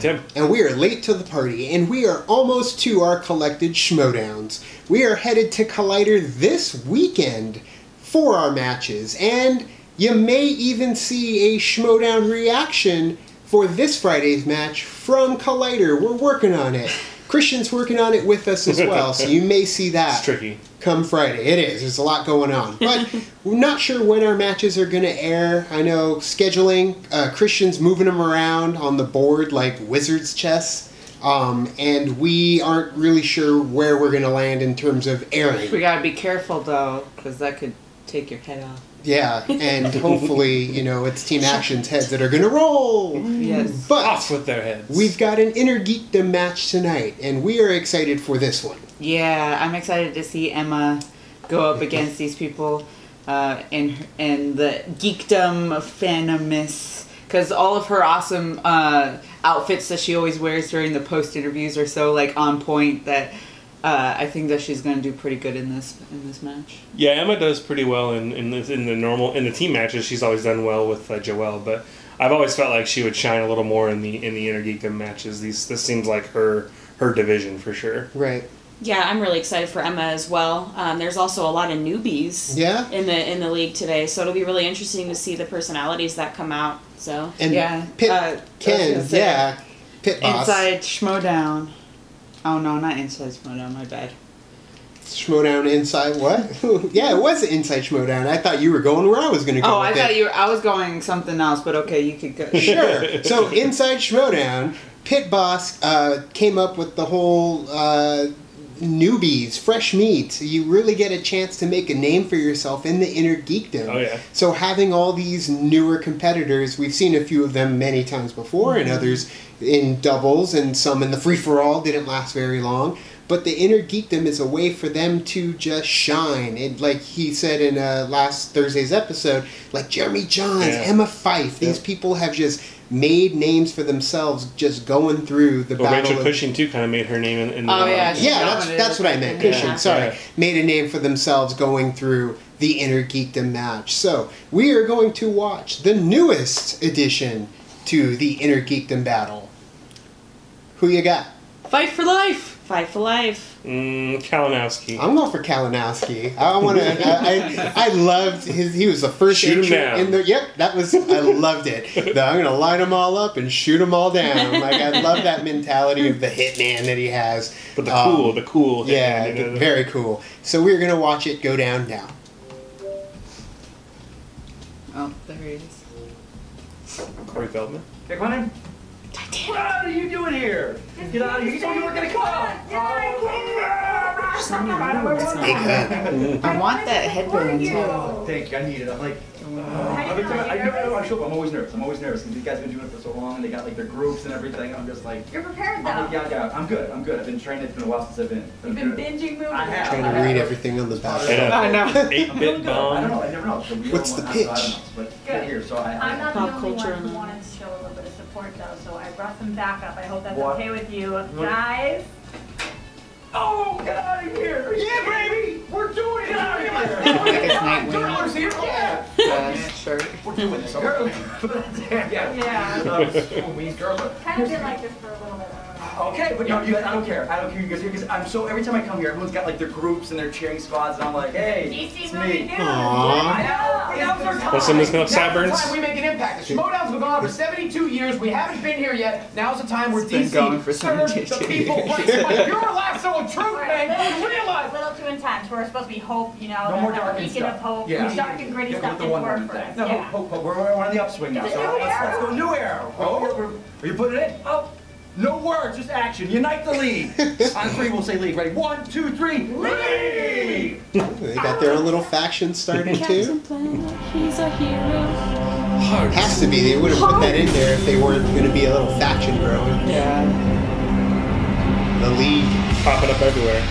Tim. And we are late to the party, and we are almost to our collected Schmoedowns. We are headed to Collider this weekend for our matches, and you may even see a Schmoedown reaction for this Friday's match from Collider. We're working on it. Christian's working on it with us as well, so you may see that. It's tricky. Come Friday. It is. There's a lot going on. But we're not sure when our matches are going to air. I know scheduling, Christian's moving them around on the board like wizard's chess. And we aren't really sure where we're going to land in terms of airing. We got to be careful, though, because that could take your head off. Yeah, and hopefully, you know, it's Team Action's heads that are going to roll. Yes. But off with their heads. We've got an InnerGeekDom match tonight, and we are excited for this one. Yeah, I'm excited to see Emma go up against these people in the Geekdom Fanimus, because all of her awesome outfits that she always wears during the post interviews are so like on point that I think that she's going to do pretty good in this match. Yeah, Emma does pretty well in the team matches. She's always done well with Joelle, but I've always felt like she would shine a little more in the InnerGeekDom matches. This seems like her division for sure. Right. Yeah, I'm really excited for Emma as well. There's also a lot of newbies in the league today, so it'll be really interesting to see the personalities that come out. So and yeah, Pit Boss. Inside Schmoedown. Oh no, not Inside Schmoedown, my bad. Schmoedown inside what? Yeah, it was Inside Schmoedown. I thought you were going where I was going to go. Oh, I was going something else, but okay, you could go. Sure. So Inside Schmoedown, Pit Boss came up with the whole newbies, fresh meat. You really get a chance to make a name for yourself in the InnerGeekDom. Oh yeah. So having all these newer competitors, we've seen a few of them many times before, and others in doubles, and some in the free-for-all didn't last very long. But the InnerGeekDom is a way for them to just shine. And like he said in last Thursday's episode, like Jeremy Johns, Emma Fyffe, these people have just made names for themselves just going through the battle. Rachel Cushing too kind of made her name in the that's what I meant. Cushing, sorry. Made a name for themselves going through the InnerGeekDom match. So we are going to watch the newest addition to the InnerGeekDom battle. Who you got? Fight for life. Fight for life. Kalinowski. I'm going for Kalinowski. I loved he was the first shoot him down. in the. Yep, I loved it. I'm gonna line them all up and shoot them all down. Like I love that mentality of the hitman that he has. But the cool. Yeah, very cool. So we're gonna watch it go down now. Oh, there he is. Corey Feldman. Hey, come on in. What are you doing here? Get out of here. You told me you were going to come. I want that headband too. Thank you. I need it. I'm like, I'm always nervous. Because these guys have been doing it for so long, and they got like their groups and everything. I'm just like, you're prepared though. Yeah. I'm good. I've been training. It's been a while since I've been. You've been binging movies. I have. Trying to read everything on the back. I know. 8-bit bomb. I don't know. I never know. What's the pitch? But get here. So I'm not the Pop only culture one who wanted to show a little bit of support though, so I brought some backup. I hope that's okay with you, guys. Oh, get out of here! Yeah, baby! We're doing it! Get out of here! Yeah. Sure. We're doing this. Yeah. Kind of been like this for a little bit. Okay, but no, you guys, I don't care. You guys, because I'm so, every time I come here, everyone's got like their groups and their cheering squads, and I'm like, hey, it's me. Well, someone's going to sideburns. Now's the time we make an impact. The Schmoedown's been going on for 72 years. We haven't been here yet. Now's the time where DC serves the people right. You're a lasso of truth, man. You realize. A little too intense. We're supposed to be hope, you know. No more dark and stuff. Of hope. Yeah. Dark and gritty stuff didn't work for us. No, hope. We're on the upswing now. So let's go new arrow. Oh, are you putting it in? Oh. No words, just action. Unite the league. On 3, we'll say league. Ready? 1, 2, 3. League! They got their own little faction started too. He's a hero. Has to be. They would have put that in there if they weren't going to be a little faction growing. Yeah. The league. Popping up everywhere.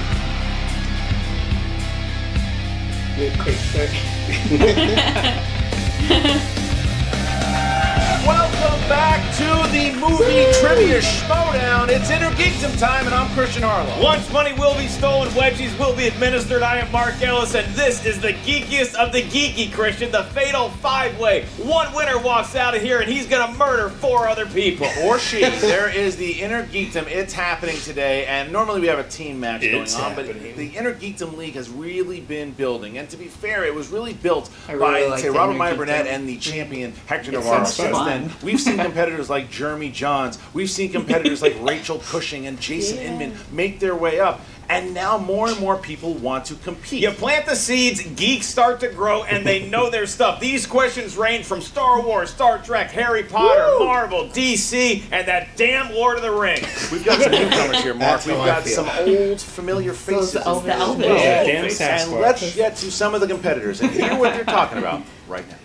Well, Welcome back to the movie trivia Schmoedown. It's InnerGeekDom time, and I'm Christian Harlow. Once money will be stolen, wedgies will be administered. I am Mark Ellis, and this is the geekiest of the geeky, Christian, the fatal five-way. One winner walks out of here, and he's gonna murder 4 other people. Or she. There is the InnerGeekDom. It's happening today, and normally we have a team match going on, but the InnerGeekDom League has really been building. And to be fair, it was really built by, say, Robert Meyer Burnett and the champion Hector Navarro. Since then, we've seen competitors like Jeremy Johns, we've seen competitors like Rachel Cushing and Jason Inman make their way up. And now more and more people want to compete. You plant the seeds, geeks start to grow, and they know their stuff. These questions range from Star Wars, Star Trek, Harry Potter, Marvel, DC, and that damn Lord of the Rings. We've got some newcomers here, Mark. We've got some old, familiar faces. And let's get to some of the competitors and hear what they're talking about right now.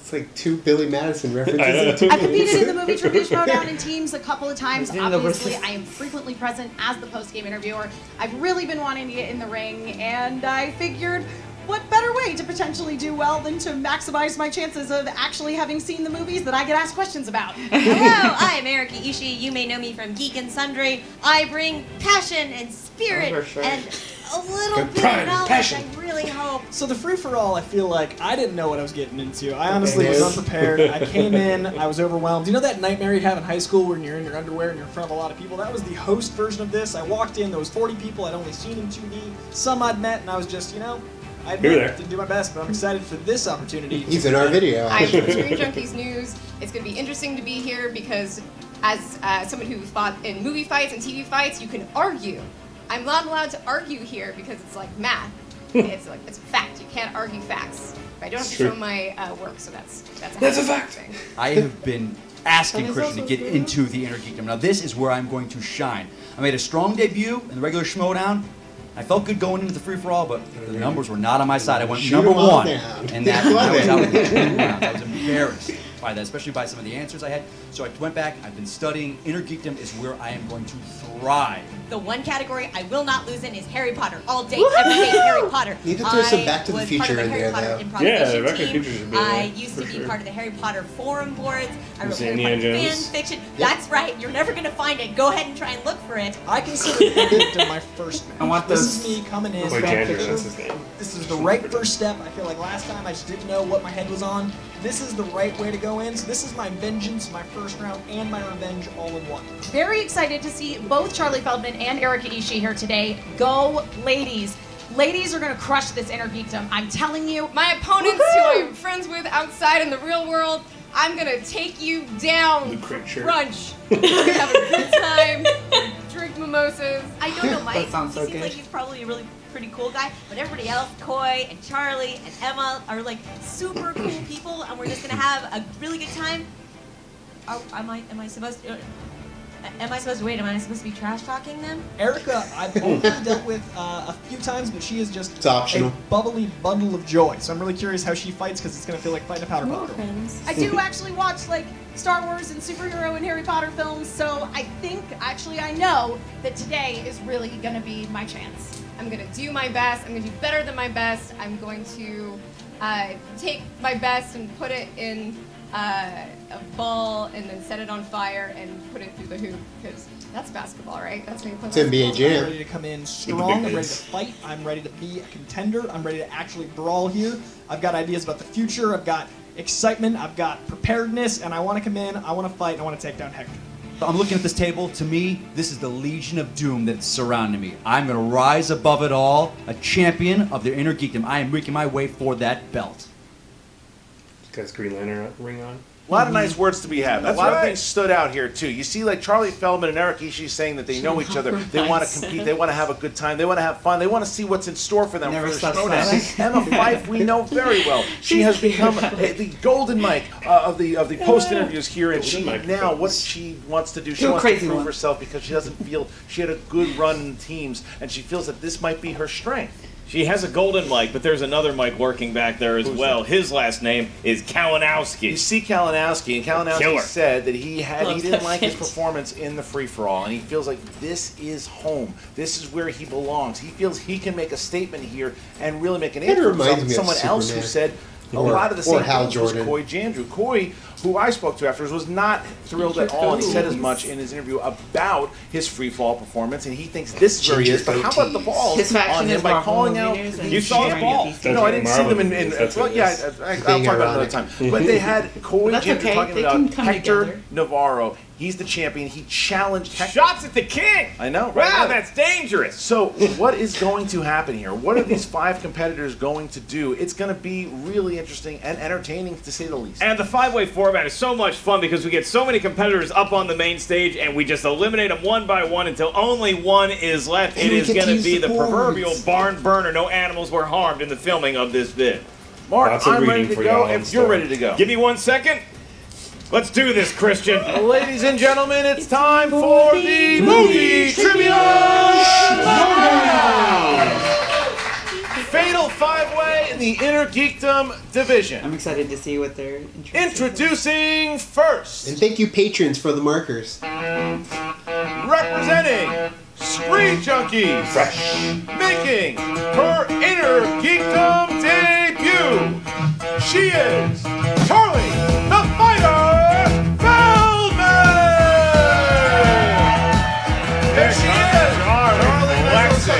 It's like 2 Billy Madison references. I've competed in the movie trivia Schmoedown in teams a couple of times. Obviously, I am frequently present as the post-game interviewer. I've really been wanting to get in the ring, and I figured, what better way to potentially do well than to maximize my chances of actually having seen the movies that I get asked questions about. Hello, I'm Ishii. You may know me from Geek and Sundry. I bring passion and spirit and a little bit of knowledge, I really hope. So the free-for-all, I feel like I didn't know what I was getting into. I honestly was unprepared. I came in, I was overwhelmed. You know that nightmare you have in high school when you're in your underwear and you're in front of a lot of people? That was the host version of this. I walked in, there was 40 people I'd only seen in 2D. Some I'd met, and I was just, you know, I didn't do my best, but I'm excited for this opportunity. He's in our video. I'm from Screen Junkies News. It's going to be interesting to be here because as someone who fought in movie fights and TV fights, you can argue. I'm not allowed to argue here because it's like math. It's a fact. You can't argue facts. I don't have to show my work, so that's a fact. Thing. I have been asking Christian to get into the InnerGeekDom. Now this is where I'm going to shine. I made a strong debut in the regular Schmoedown. I felt good going into the free-for-all, but the numbers were not on my side. I went #1, and that I was out in 2 rounds. I was embarrassed by that, especially by some of the answers I had. So I went back. I've been studying. InnerGeekDom is where I am going to thrive. The one category I will not lose in is Harry Potter. All day, every day, Harry Potter. You need to throw some Back to the Future in there, though. Yeah, Back to the Future should be there. I used to be part of the Harry Potter forum boards. I wrote Harry Potter fan fiction. That's right. You're never going to find it. Go ahead and try and look for it. I consider InnerGeekDom my first match. I want this is me coming in. Jandreau, that's his name. This is the right first step. I feel like last time I just didn't know what my head was on. This is the right way to go in. So this is my vengeance, my first round, and my revenge all in one. Very excited to see both Charlie Feldman and Erika Ishii here today. Go, ladies. Ladies are going to crush this InnerGeekDom. I'm telling you. My opponents, who I am friends with outside in the real world, I'm going to take you down. Brunch. We're going to have a good time. Drink mimosas. I don't know, Mike. Sounds so he seems good. like he's probably a really pretty cool guy, but everybody else, Coy and Charlie and Emma, are like super cool people, and we're just gonna have a really good time. Am I supposed to? Am I supposed to wait? Am I supposed to be trash talking them? Erika, I've only dealt with a few times, but she is just a bubbly bundle of joy. So I'm really curious how she fights because it's gonna feel like fighting a powder puff girl. I do actually watch like Star Wars and superhero and Harry Potter films, so I think, actually I know, that today is really gonna be my chance. I'm going to do my best. I'm going to do better than my best. I'm going to take my best and put it in a ball and then set it on fire and put it through the hoop, because that's basketball, right? That's when you put NBA Jam. I'm ready to come in strong. I'm ready to fight. I'm ready to be a contender. I'm ready to actually brawl here. I've got ideas about the future. I've got excitement. I've got preparedness, and I want to come in. I want to fight. And I want to take down Hector. I'm looking at this table. To me, this is the Legion of Doom that's surrounding me. I'm going to rise above it all, a champion of the InnerGeekDom. I am making my way for that belt. Got his Green Lantern ring on. A lot of nice words to be had. A lot of things stood out here, too. You see, like, Charlie Feldman and Erika Ishii saying that they know each other. They want to compete. They want to have a good time. They want to have fun. They want to see what's in store for them for the Schmoedown. Emma Fyffe, we know very well. She has become the golden mic of the post interviews here, and now what she wants to do, she wants to prove herself because she doesn't feel she had a good run in teams, and she feels that this might be her strength. She has a golden mic, but there's another mic lurking back there as well. His last name is Kalinowski. You see Kalinowski, and Kalinowski said that he didn't like his performance in the free-for-all, and he feels like this is home. This is where he belongs. He feels he can make a statement here and really make an impact for someone else who said a lot of the same things was Jandreau. Coy who I spoke to afterwards, was not thrilled at all, and he said as much in his interview about his free fall performance, and he thinks this is where he is. But how about the balls on him by calling out? You saw the ball. No, I didn't see them in. Well, yeah, I'll talk about it another time. But they had Coy Jandreau talking about Hector Navarro. He's the champion. He challenged Hector. Shots at the king! I know. Wow, that's dangerous. So what is going to happen here? What are these 5 competitors going to do? It's going to be really interesting and entertaining, to say the least. And the 5-way format is so much fun because we get so many competitors up on the main stage and we just eliminate them one by one until only one is left. It is going to be the proverbial barn burner. No animals were harmed in the filming of this vid. Mark, I'm ready to go if you're ready to go. Give me 1 second. Let's do this, Christian. Ladies and gentlemen, it's time for the movie trivia showdown. Fatal 5-way in the InnerGeekDom division. I'm excited to see what they're introducing first. And thank you, patrons, for the markers. Representing Screen Junkies, making her InnerGeekDom debut. She is Charlie, the Fighter Feldman! There she is! Charlie,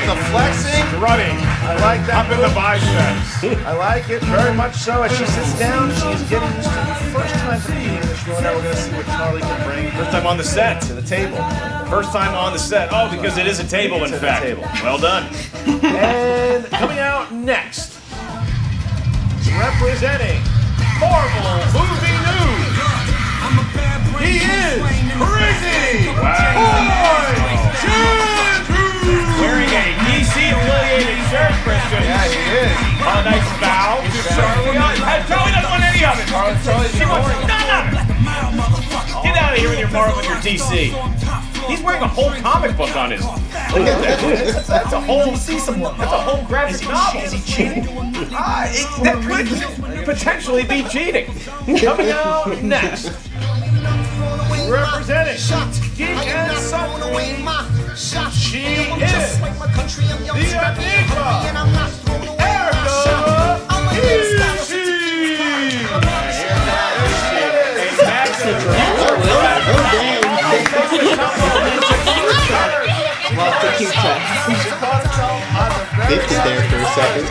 the flexing. Running. I like that. Up in the biceps. I like it very much so. As she sits down, she's getting used to the first time competing in the show. Now we're going to see what Charlie can bring. First time on the set. To the table. First time on the set. Oh, because it is a table, in fact. Well done. And coming out next, representing Marvel Movie News, he is crazy! Wearing a DC-affiliated shirt, Christian. Yeah, he is. A nice bow to Charlie. Charlie doesn't want any of it. She wants none of it. Get out of here with your Marvel and your DC. He's wearing a whole comic book on his. Look at that. That's a whole. That's a whole graphic novel. Is he cheating? That could potentially be cheating. Coming out next, representing Geek and Sunday, she is the Enigma, Erica Fyffe's there for a second.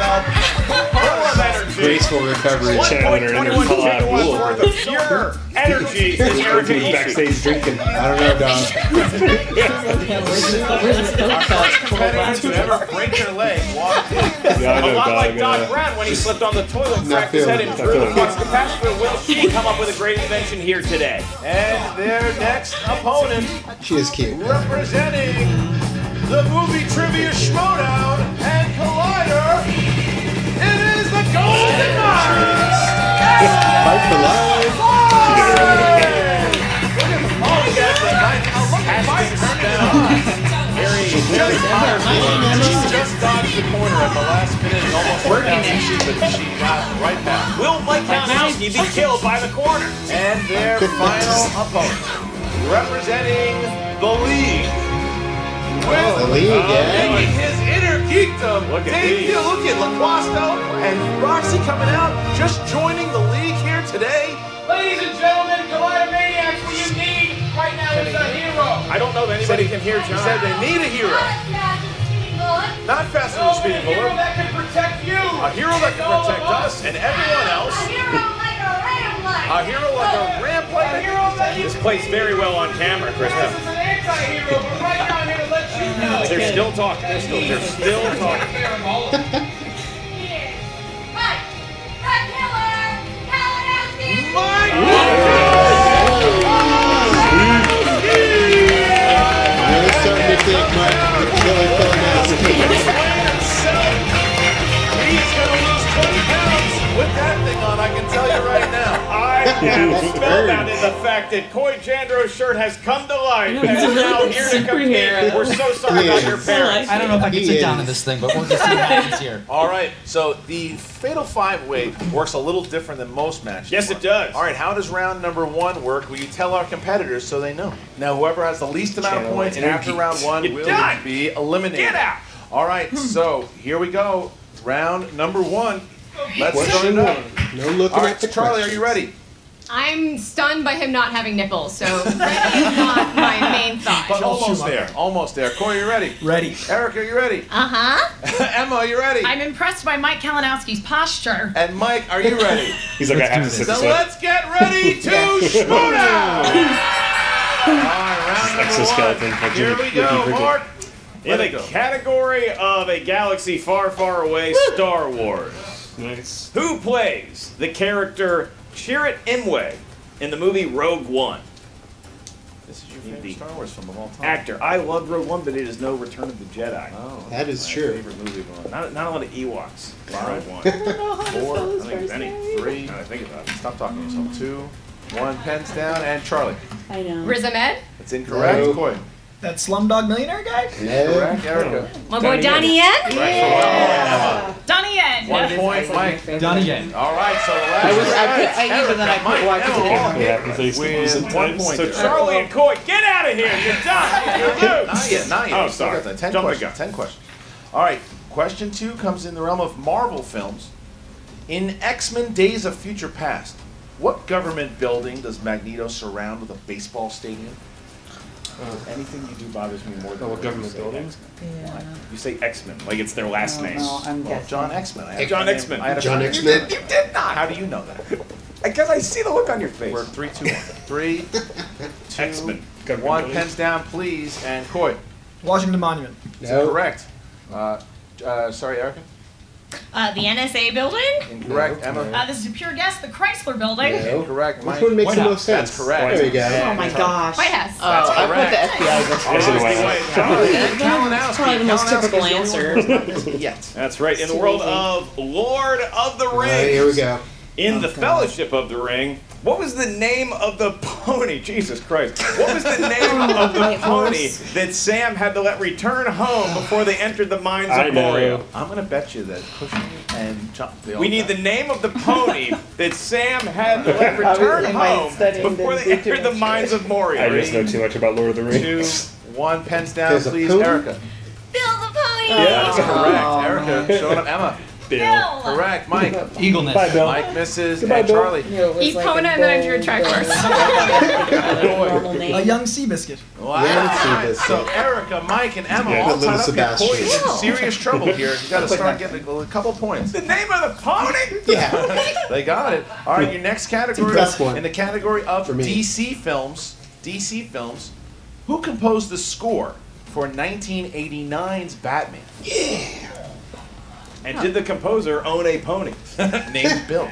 Graceful recovery. Channeling her inner collab worth of pure energy in Erica Ishii. Backstage drinking. I don't know, dog. Competitors who ever break their leg walk in. Yeah, I know, a lot dog, like Doc Brown when he slipped on the toilet and cracked his head in through the flux capacitor. Will she come up with a great invention here today? And their next opponent, she is cute. Representing the movie trivia Schmoedown and Collider, it is the Golden Knights! Fight for life! She just dodged the corner at the last minute and almost worked out Ishii, but she got right back. Will Kalinowski be killed by the corner? And their final opponent, representing the League, making his InnerGeekDom debut. Look at LaQuasto and Roxy coming out, just joining the League here today. Ladies and gentlemen, Collider Maniacs, what you need right now is a hero. I don't know that anybody can hear John. He said they need a hero. Not faster than speeding bullet. A hero that can protect you. A hero that can protect us and everyone else. A hero like a ram-like. A hero like a ramp-like. This plays very well on camera, Kristen. This is an anti-hero, but right now I'm here to let you know. They're still talking. They're still talking. Really starting to think my killer Kalinowski. He's going to lose 20 pounds with that thing on, I can tell you right now. I am spellbound in the fact that Coy Jandreau's shirt has come to life and is now here to compete. We're so sorry about your parents. I don't know if I can sit down in this thing, but we'll just see what happens here. All right, so the Fatal 5-way works a little different than most matches. Yes, it does. All right, how does round number 1 work? Will you tell our competitors so they know? Now, whoever has the least amount of points after round 1 will be eliminated. Get out! All right, so here we go. Round number 1. Let's start it up. No looking All at the right, Charlie, questions. are you ready? I'm stunned by him not having nipples, so ready is not my main thought. But almost there. Almost there. Corey, you ready? Ready. Erica, you ready? Uh-huh. Emma, you ready? I'm impressed by Mike Kalinowski's posture. And Mike, are you ready? He's like, I have to sit this So way. let's get ready to Schmoedown! Alright, round number Exoskeleton. one. Here we go, Mark. In the category of a galaxy far, far away, Star Wars. Nice. Who plays the character Chirrut Imwe in the movie Rogue One? This is your favorite Star Wars film of all time. Actor. I love Rogue One, but it is no Return of the Jedi. Oh, that is my true. favorite movie one. Not a lot of Ewoks in Rogue One. Four, I think it's any. three. Now that I think about it. Stop talking to yourself. 2, 1, pens down, and Charlie. I know. Riz Ahmed? That's incorrect. No. Coy. That Slumdog Millionaire guy? Correct, Erica. My boy Donnie Yen? Yeah. Donnie Yen. 1 point, Mike. Donnie Yen. All right, so the last even then I put watch it with 1 point. So Charlie and Coy, get out of here! You're done! You lose! Not yet, not yet. Oh, You still sorry. got that. 10 Jump the questions. gun. 10 questions. All right, question 2 comes in the realm of Marvel films. In X-Men Days of Future Past, what government building does Magneto surround with a baseball stadium? Anything you do bothers me more than what government building? Yeah. You say X-Men, like it's their last name. No, I'm Well, guessing. John X-Men. I had John X-Men. I had a John friend- X-Men. You did not. How do you know that? Because I see the look on your face. We're 3, 2, 1. 3, 2, X-Men. 1. Pens down, please. And Coy. Washington Monument. No. Correct. Sorry, Erica. The NSA building? Incorrect. No. Emma. This is a pure guess. The Chrysler Building. No. Incorrect. Which one makes the most sense? That's correct. There you go. Oh my gosh. White House. Oh, That's I put correct. the FBI before. Yes, it was. Kalinowski. Probably the most typical answer. Yet. That's right. In the world of Lord of the Rings. Here we go. In the Fellowship of the Ring, what was the name of the pony? Jesus Christ. What was the name of the pony that Sam had to let return home before they entered the mines of Moria? I'm going to bet you that Cushing and Chuck. We need the name of the pony that Sam had to let return home before they entered the mines of Moria. I just know too much about Lord of the 2, Rings. 1. Pens down, There's a please. pony? Erica. Bill the Pony! Yeah, that's correct. Erica showing up. Emma. Bill. Correct. Mike. Eagleness. Bye, Bill. Mike misses. Goodbye, and Bill. Charlie. Eat Pona and then I drew a Triforce. A young Seabiscuit. Wow. Yeah, let's see this. So Erica, Mike, and Emma Yeah, all little tied up here. Sebastian. Coy is in serious trouble here. You got to start getting a couple points. The name of the pony? Yeah. They got it. All right, your next category Best one. in the category of For me. DC films. DC films. Who composed the score for 1989's Batman? Yeah. And did the composer own a pony? Named Bill.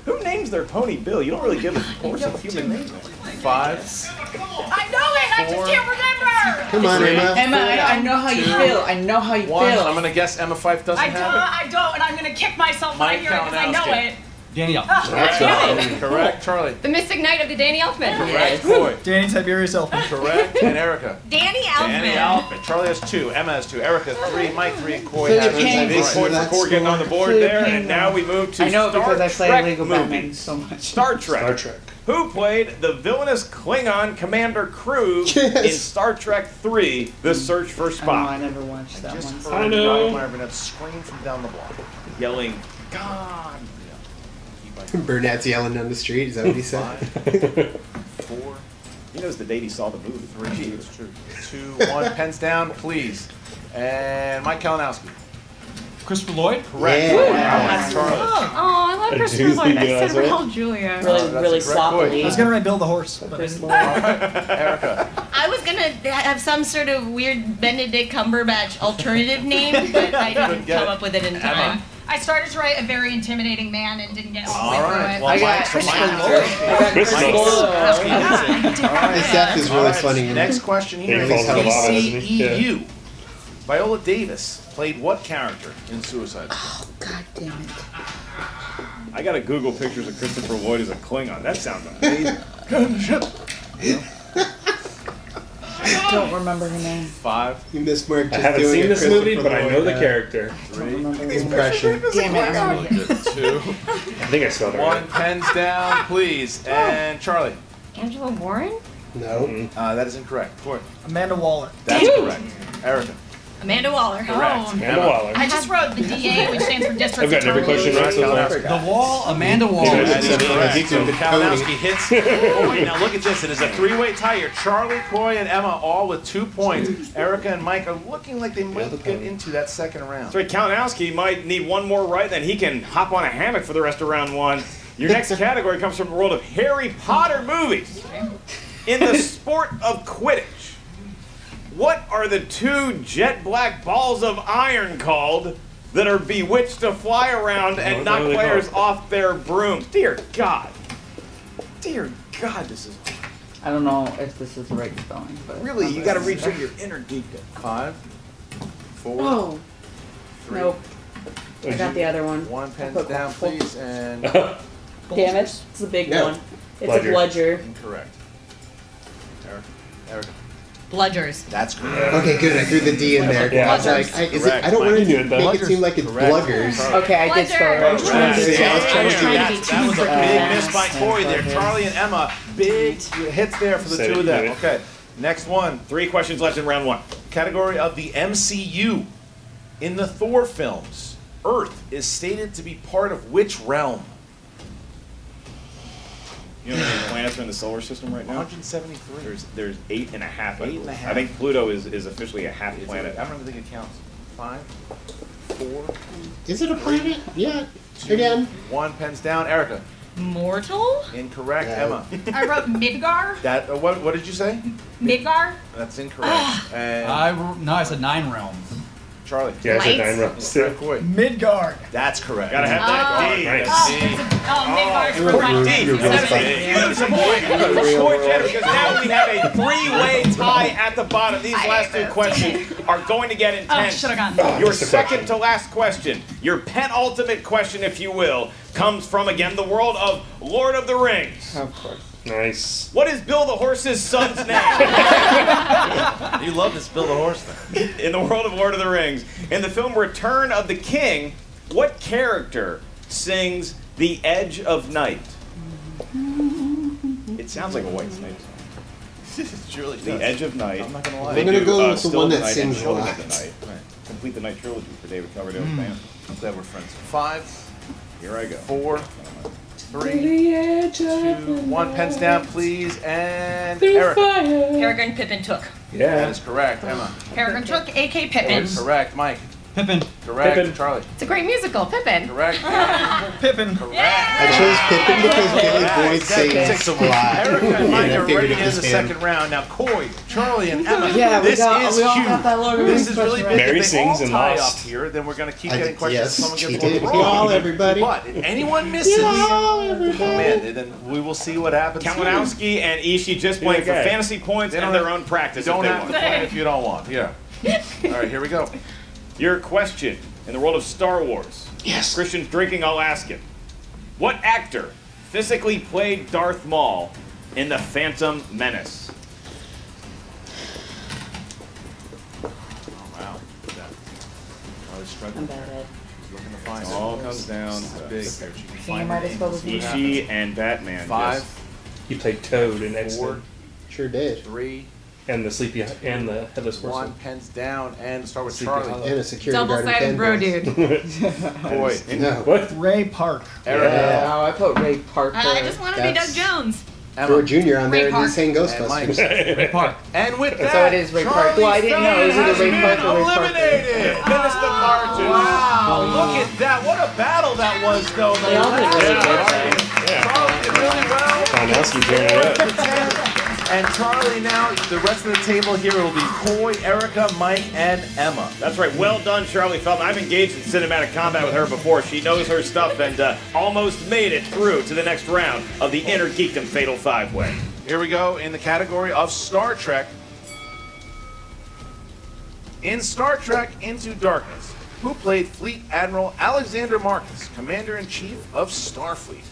Who names their pony Bill? You don't really give a horse a human name. 5. I know it. I just can't remember. Come on, Emma. Emma, I know how you feel. I know how you 1. feel. I'm going to guess Emma Fyffe doesn't have I don't, and I'm gonna kick myself right Mike here because I know Kalinowski. it. Danielle. That's right. Correct, Charlie. The Mystic Knight of the Danny Elfman. Correct, Coy. Danny Tiberius Elfman. Correct, and Erica. Danny Elfman. Danny Elfman. Charlie has 2. Emma has 2. Erica 3. Mike 3. And Coy So has you're paying 2. Big for point for Core getting on the board So you're there, paying and now we move to I know Star because I play Trek Lego movies. Batman so much. Star Trek. Star Trek. Who played the villainous Klingon Commander Krug Yes. in Star Trek 3, The Search for I know, I Spock? never watched that Just one. heard I know. Ryan Burnett scream from down the block. Yelling, God! Burnett's yelling down the street. Is that what he said? 4. He knows the date he saw the movie. 3. It's true. 2, 1. Pens down, please. And Mike Kalinowski. Christopher Lloyd. Correct. Yeah. Charlie. Oh, I love A Christopher doozy, Lloyd. I yeah, said that's right. Raul Julia. That's Really a correct sloppily. I was gonna write Bill the Horse. But Erica. I was gonna have some sort of weird Benedict Cumberbatch alternative name, but I didn't get come it. up with it in time. I started to write a very intimidating man and didn't get all the way All through right. it. Well, I got Mike, so Chris Mike Spencer. I got Chris Mike Spencer. All right. His death is really All right, funny. isn't it? Next question here. He falls in lava, doesn't he? DCEU. Viola Davis played what character in Suicide Squad? Oh, God damn it. I gotta Google pictures of Christopher Lloyd as a Klingon. That sounds amazing. I don't remember her name. 5. You missed Mark I just haven't doing seen a this movie, Christopher but I know Lloyd, the character. 3. impression. Damn it. I remember it. 2. I think I spelled it 1. right. Pens down, please. And Charlie. Angela Warren? No. That is incorrect. Coy. Amanda Waller. That's correct. Erica. Amanda Waller. Correct. Amanda Waller. I just wrote the DA, which stands for District I've got every Attorney. question right so far. The Wall, Amanda Waller. That is correct. Kalinowski hits. Oh, wait, now look at this. It is a three-way tie here. Charlie, Coy, and Emma all with 2 points. Erica and Mike are looking like they might get into that second round. That's right, Kalinowski might need one more right, then he can hop on a hammock for the rest of round 1. Your next category comes from the world of Harry Potter movies. In the sport of Quidditch, what are the 2 jet black balls of iron called that are bewitched to fly around and knock players off their brooms? Dear God. Dear God, this is... I don't know if this is the right spelling, but... Really, you gotta reach into your inner geek. 5, 4, Oh. 3. Nope. I got the other one. 1 pens down, please, and... Damn it. It's the big No. one. It's a bludger. Incorrect. Erica. Bludgers. That's correct. Okay, good. I threw the D in there. Yeah. I was like, I don't want to make it seem like it's bluggers. Okay, I did spell it right. That was a big miss by Coy there. Charlie and Emma, big hits there for the 2 of them. Okay, next one. 3 questions left in round 1. Category of the MCU. In the Thor films, Earth is stated to be part of which realm? You know how many planets are in the solar system right now? 173. There's 8.5. 8.5. I think Pluto is officially a half planet. I don't think it counts. 5, 4. Is it a planet? Yeah. 2, Again. 1 pens down. Erica. Mortal? Incorrect. Emma. I wrote Midgar. That what did you say? Midgar. That's incorrect. And I said 9 realms. Charlie. Yeah, I said 9 realms. Midgard. That's correct. Gotta have that D. Nice. Midgar's for my D. Huge point for Jen, because now we have a 3-way tie at the bottom. These last 2 questions are going to get intense. should have gotten Your second to last question, your penultimate question, if you will, comes from, again, the world of Lord of the Rings. Of course. Nice. What is Bill the Horse's son's name? You love this Bill the Horse thing. In the world of Lord of the Rings, in the film Return of the King, what character sings The Edge of Night? It sounds like a White Snake song. It really does. The Edge of Night. I'm not gonna lie. I'm gonna go with the Still one the that Night and sings a Children lot. of the Night. Complete the Night trilogy for David Coverdale's band. I'm glad we're friends. 5, Here I go. 4, 3, 2, 1 pens down, please, and Erica. Peregrine Pippin took. Yeah. That is correct. Emma. Peregrine took, A.K. Pippin. Correct. Mike. Pippin. Correct. Pippin. Charlie. It's a great musical, Pippin. Correct. Pippin. I chose Pippin because Billy Boyd sings a lot. Erica and Mike I are figured ready it in was the him. second round. Now, Coy, Charlie, and Emma. Yeah, this is we all huge. got that Lord of the This Rings is really question big. right. Mary If they all sings and tie lost. up here, then we're going to keep I getting did- questions. yes, Someone she gets did. one wrong. Y'all, everybody. But if anyone misses, oh man, then we will see what happens. Kalinowski and Ishii just playing for fantasy points and their own practice. You don't if they have to want. play if you don't want. Yeah. All right, here we go. Your question in the world of Star Wars. Yes. Christian's drinking, I'll ask him. What actor physically played Darth Maul in The Phantom Menace? Oh wow. I was struggling. I'm bad at it. Looking to find It all comes down to big. So you might as well have Ishii and Batman. 5, He played Toad in 4, X-Men. Sure did. 3, And the Sleepy and the Headless 1 Horseman. pens down, and start with Sleepy Charlie. Hollow. And a security guard. Double-sided bro, dude. Boy, No. What? Ray Park. Erica, Yeah, I put Ray Parker. I just want to be Doug That's- Jones. Throw Emma, Junior on there Ray and Park. he's saying and Mike. Ghostbusters. Ray Park. And with that, So it is Ray Park. Well, I didn't know. Is it a Ray Park or Ray Parker? Eliminated. Dennis the Martin. Wow, look at that. What a battle that was, though. They all did really good. Charlie did really well. Kalinowski tearing it up. And Charlie now, the rest of the table here will be Coy, Erica, Mike, and Emma. That's right. Well done, Charlie Feldman. I've engaged in cinematic combat with her before. She knows her stuff and almost made it through to the next round of the InnerGeekDom Fatal 5-Way. Here we go in the category of Star Trek. In Star Trek Into Darkness, who played Fleet Admiral Alexander Marcus, Commander-in-Chief of Starfleet?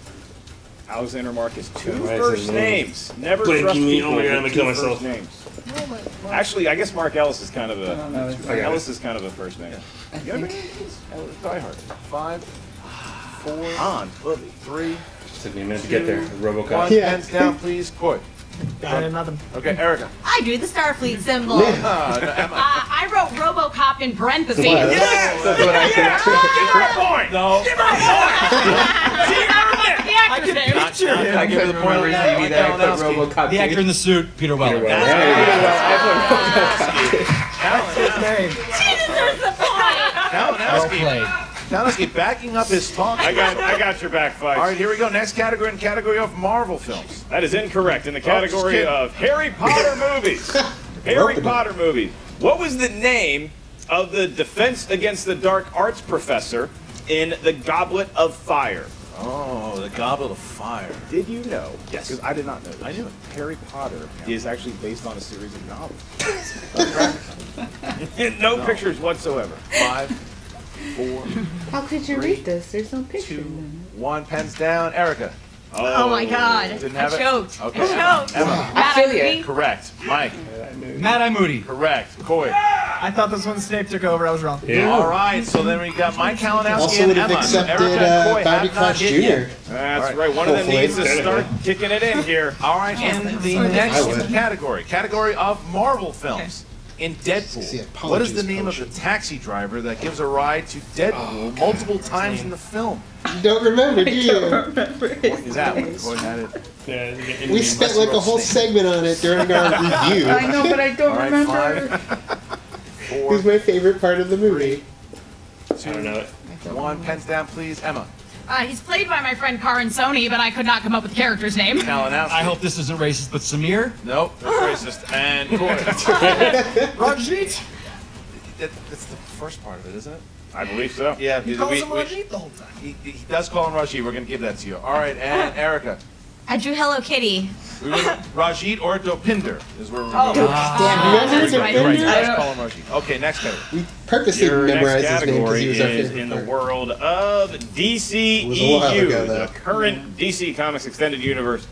Alexander Marcus, 2 Why is first his name names. Never blinking trust me? people Oh my God, I'm with gonna 2 kill first myself. names. Actually, I guess Mark Ellis is kind of a. know. Ellis is kind of a first name. You ever Die Hard? 5, 4, On. 3. Took me a minute to get there. RoboCop. 1 hands down, please. Coy. Got it, nothing. Okay, Erica. I drew the Starfleet symbol. No, Emma. I wrote RoboCop not in parentheses. Yes! That's what I Yes! think. Give her a point! No. Give her a point! See, The actor's name. I give her the point. TV that I put RoboCop. The actor in the suit, Peter Weller. That's his name. Kalinowski backing up his talk. I got your back, Fyffe. All right, here we go. Next category, in category of Marvel films. That is incorrect. In the category of Harry Potter movies. Harry Potter movies. What was the name of the Defense Against the Dark Arts professor in The Goblet of Fire? Oh, The Goblet of Fire. Did you know? Yes. Because I did not know this. I knew it. Harry Potter is actually based on a series of novels. No pictures whatsoever. 5, 4. How could you read this? There's no picture. 2, 1. Pens down. Erica. Oh my God. Didn't have I choked. Okay. I choked. Emma. I feel you. Correct. Mike. Mad Eye Moody. Correct. Coy. I thought this one Snape took over. I was wrong. Yeah. All right. So then we got Mike Kalinowski Also and would have Emma. accepted Erica and Coy Bobby have not Crash hit yet. Jr. That's All right. One of them Hopefully. needs to start kicking it in here. All right. In the next category of Marvel films. In Deadpool, what is the name of the taxi driver that gives a ride to Deadpool multiple times in the film? You don't remember, do you? Is that one? Coy had it. Yeah, We spent like a whole segment on it during our review. I know, but I don't All right, remember. 5, It 4, was my favorite part of the movie. 2, I don't know it. 1. Pens down, please. Emma. He's played by my friend Karin Sony, but I could not come up with the character's name. Kalinowski. I hope this isn't racist, but Samir? Nope, that's racist. And Coy. Rajit. That's the first part of it, isn't it? I believe so. Yeah, He calls him Rajit the whole time. he does call him Rajit. We're going to give that to you. All right, and Erica. I drew Hello Kitty. Rajit or Dopinder is where we're Oh, going. Remember Right, Dopinder? let's call him Rajit. Okay, next category. We purposely Your next memorized his name because category he was our is favorite in the part. world of DC It was a while EU, ago, though. the current DC Comics Extended Universe.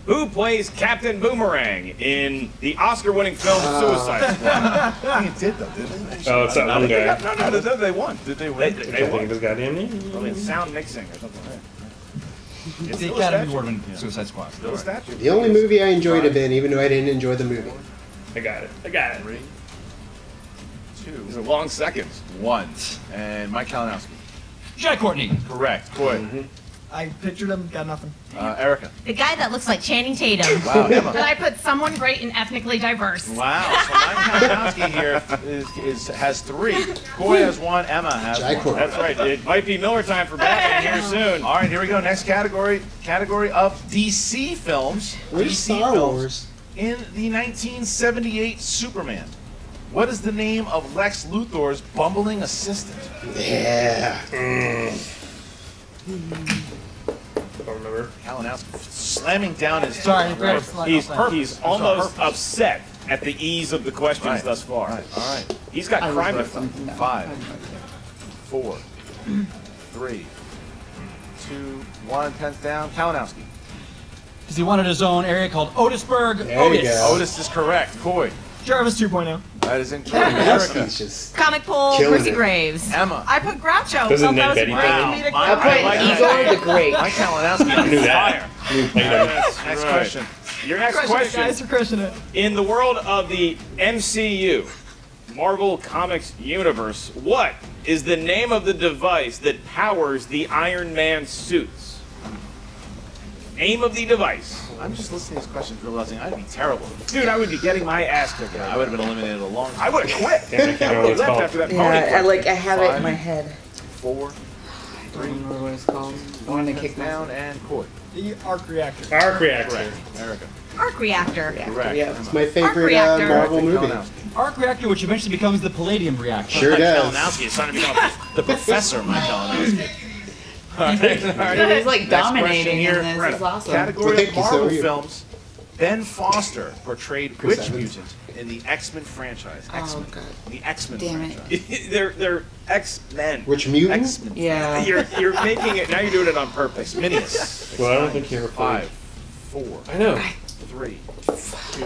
Who plays Captain Boomerang in the Oscar-winning film Suicide Squad? He did, though, didn't they? Oh, it's that one guy. No, they won. Did they win? They I won. think this goddamn name. I mean, sound mixing or something like that. It's the still a Academy statue. Award winning Suicide Squad. Still a statue. The only movie I enjoyed it in, even though I didn't enjoy the movie. I got it. I got it. 3, 2, These are long seconds. 1. And Mike Kalinowski. Jai Courtney. Correct. Coy. I pictured him, got nothing. Erica. The guy that looks like Channing Tatum. Wow, Emma. Did I put someone great and ethnically diverse? Wow, so Mike Kalinowski here has 3. Coy has 1, Emma has 1. That's right. It might be Miller time for Batman here soon. All right, here we go. Next category of DC films. Where's DC Star films Wars? in the 1978 Superman. What is the name of Lex Luthor's bumbling assistant? Yeah. I don't remember. Kalinowski slamming down his. He's almost upset at the ease of the questions thus far. All right. He's got crime to fight. 5, 4, 3, 2, 1. Pens down. Kalinowski. Because he wanted his own area called Otisburg. There you go. Otis is correct. Coy. Jarvis 2.0. That is incorrect. Erica. Comic Pole, Killing Percy it. Graves. Emma. I put Groucho. Doesn't so Ned that was a Betty great play comedic. I put Igor the Great. Mike Kalinowski. I knew that. Fire. I knew he played him. Next Right. question. Your next Crushing it, question. guys, you're crushing it. In the world of the MCU, Marvel Comics Universe, what is the name of the device that powers the Iron Man suits? Name of the device. I'm just listening to these questions realizing I'd be terrible. Dude, I would be getting my ass kicked. I would have been eliminated a long time. I would have quit. Damn, I can't remember what it's left called. after that Yeah, pony. I have it in my head. 4, I don't remember what it's called. I want to kick down, myself. and Coy. The arc reactor. Arc reactor. Correct. Erica. Arc Reactor. Correct. Yeah. It's my favorite Reactor. Marvel movie. Kalinowski. Arc reactor, which eventually becomes the Palladium reactor. Sure does. Kalinowski is trying to become the professor, Mike Kalinowski. All right. Dude, he's like Next dominating question in this. This is awesome. Category Well, of thank you, so Marvel are you. films. Ben Foster portrayed Chris which Evans. mutant in the X-Men franchise? X-Men. God. The X-Men Damn it. franchise. They're X-Men. Which mutant? X-Men. Yeah. You're making it, now you're doing it on purpose. Minius. Well, I don't think he ever played. 5, 4, I know. 3, 2,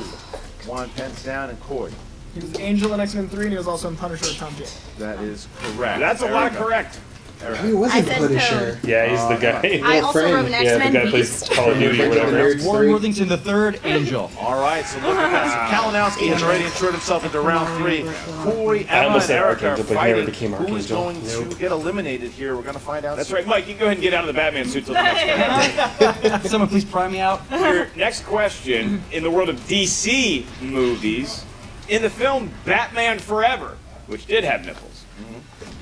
1. Pens down, and Coy. He was Angel in X-Men 3, and he was also in Punisher with Tom Jane. That is correct. That's a lot of Erica. correct. Who was the Punisher? Yeah, he's the guy. I also wrote an X-Men the guy plays Call of Duty or whatever. Warren Worthington the third, Angel. All right, so look at that. So Kalinowski has already insured himself into round 3. Coy, I Emma, almost and said Erica are Archangel, but he never fighting. became Who is Archangel. going to get eliminated here? We're going to find out. That's right, Mike. You can go ahead and get out of the Batman suit till the next round. Someone please pry me out. Your next question, in the world of DC movies, in the film Batman Forever, which did have nipples,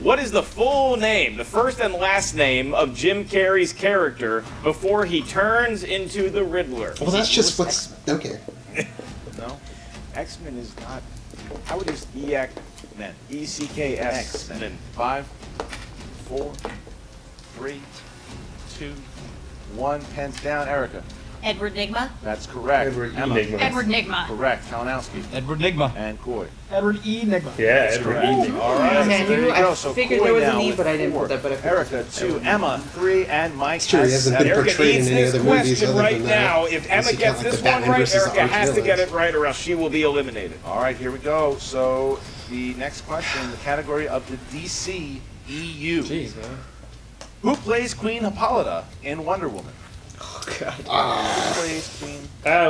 what is the full name, the first and last name of Jim Carrey's character before he turns into the Riddler? Well, that's just what's... Okay. No. X-Men is not... How would you just E-X-Men? E-C-K-S. X-Men. 5, 4, 3, 2, 1. Pens down. Erica. Edward Nigma. That's correct. Edward Emma. Nigma. Edward Nigma. Correct. Kalinowski. Edward Nigma. And Coy. Edward E. Nigma. Yeah, Edward E. Nigma. All right. Okay, So there you I go. So figured Coy there was an now E, with but I didn't 4. put that. But I Erica 2, Emma 3, and Mike. Sure, he hasn't been Erica portrayed needs in any this other movies question other right than that. now. If Unless Emma you count, gets like, this the one Batman right, versus Erica has to Archangel. get it right, or else she will be eliminated. All right, here we go. So the next question, the category of the DC EU. Jeez, man. Who plays Queen Hippolyta in Wonder Woman? Oh, God. Who plays Queen?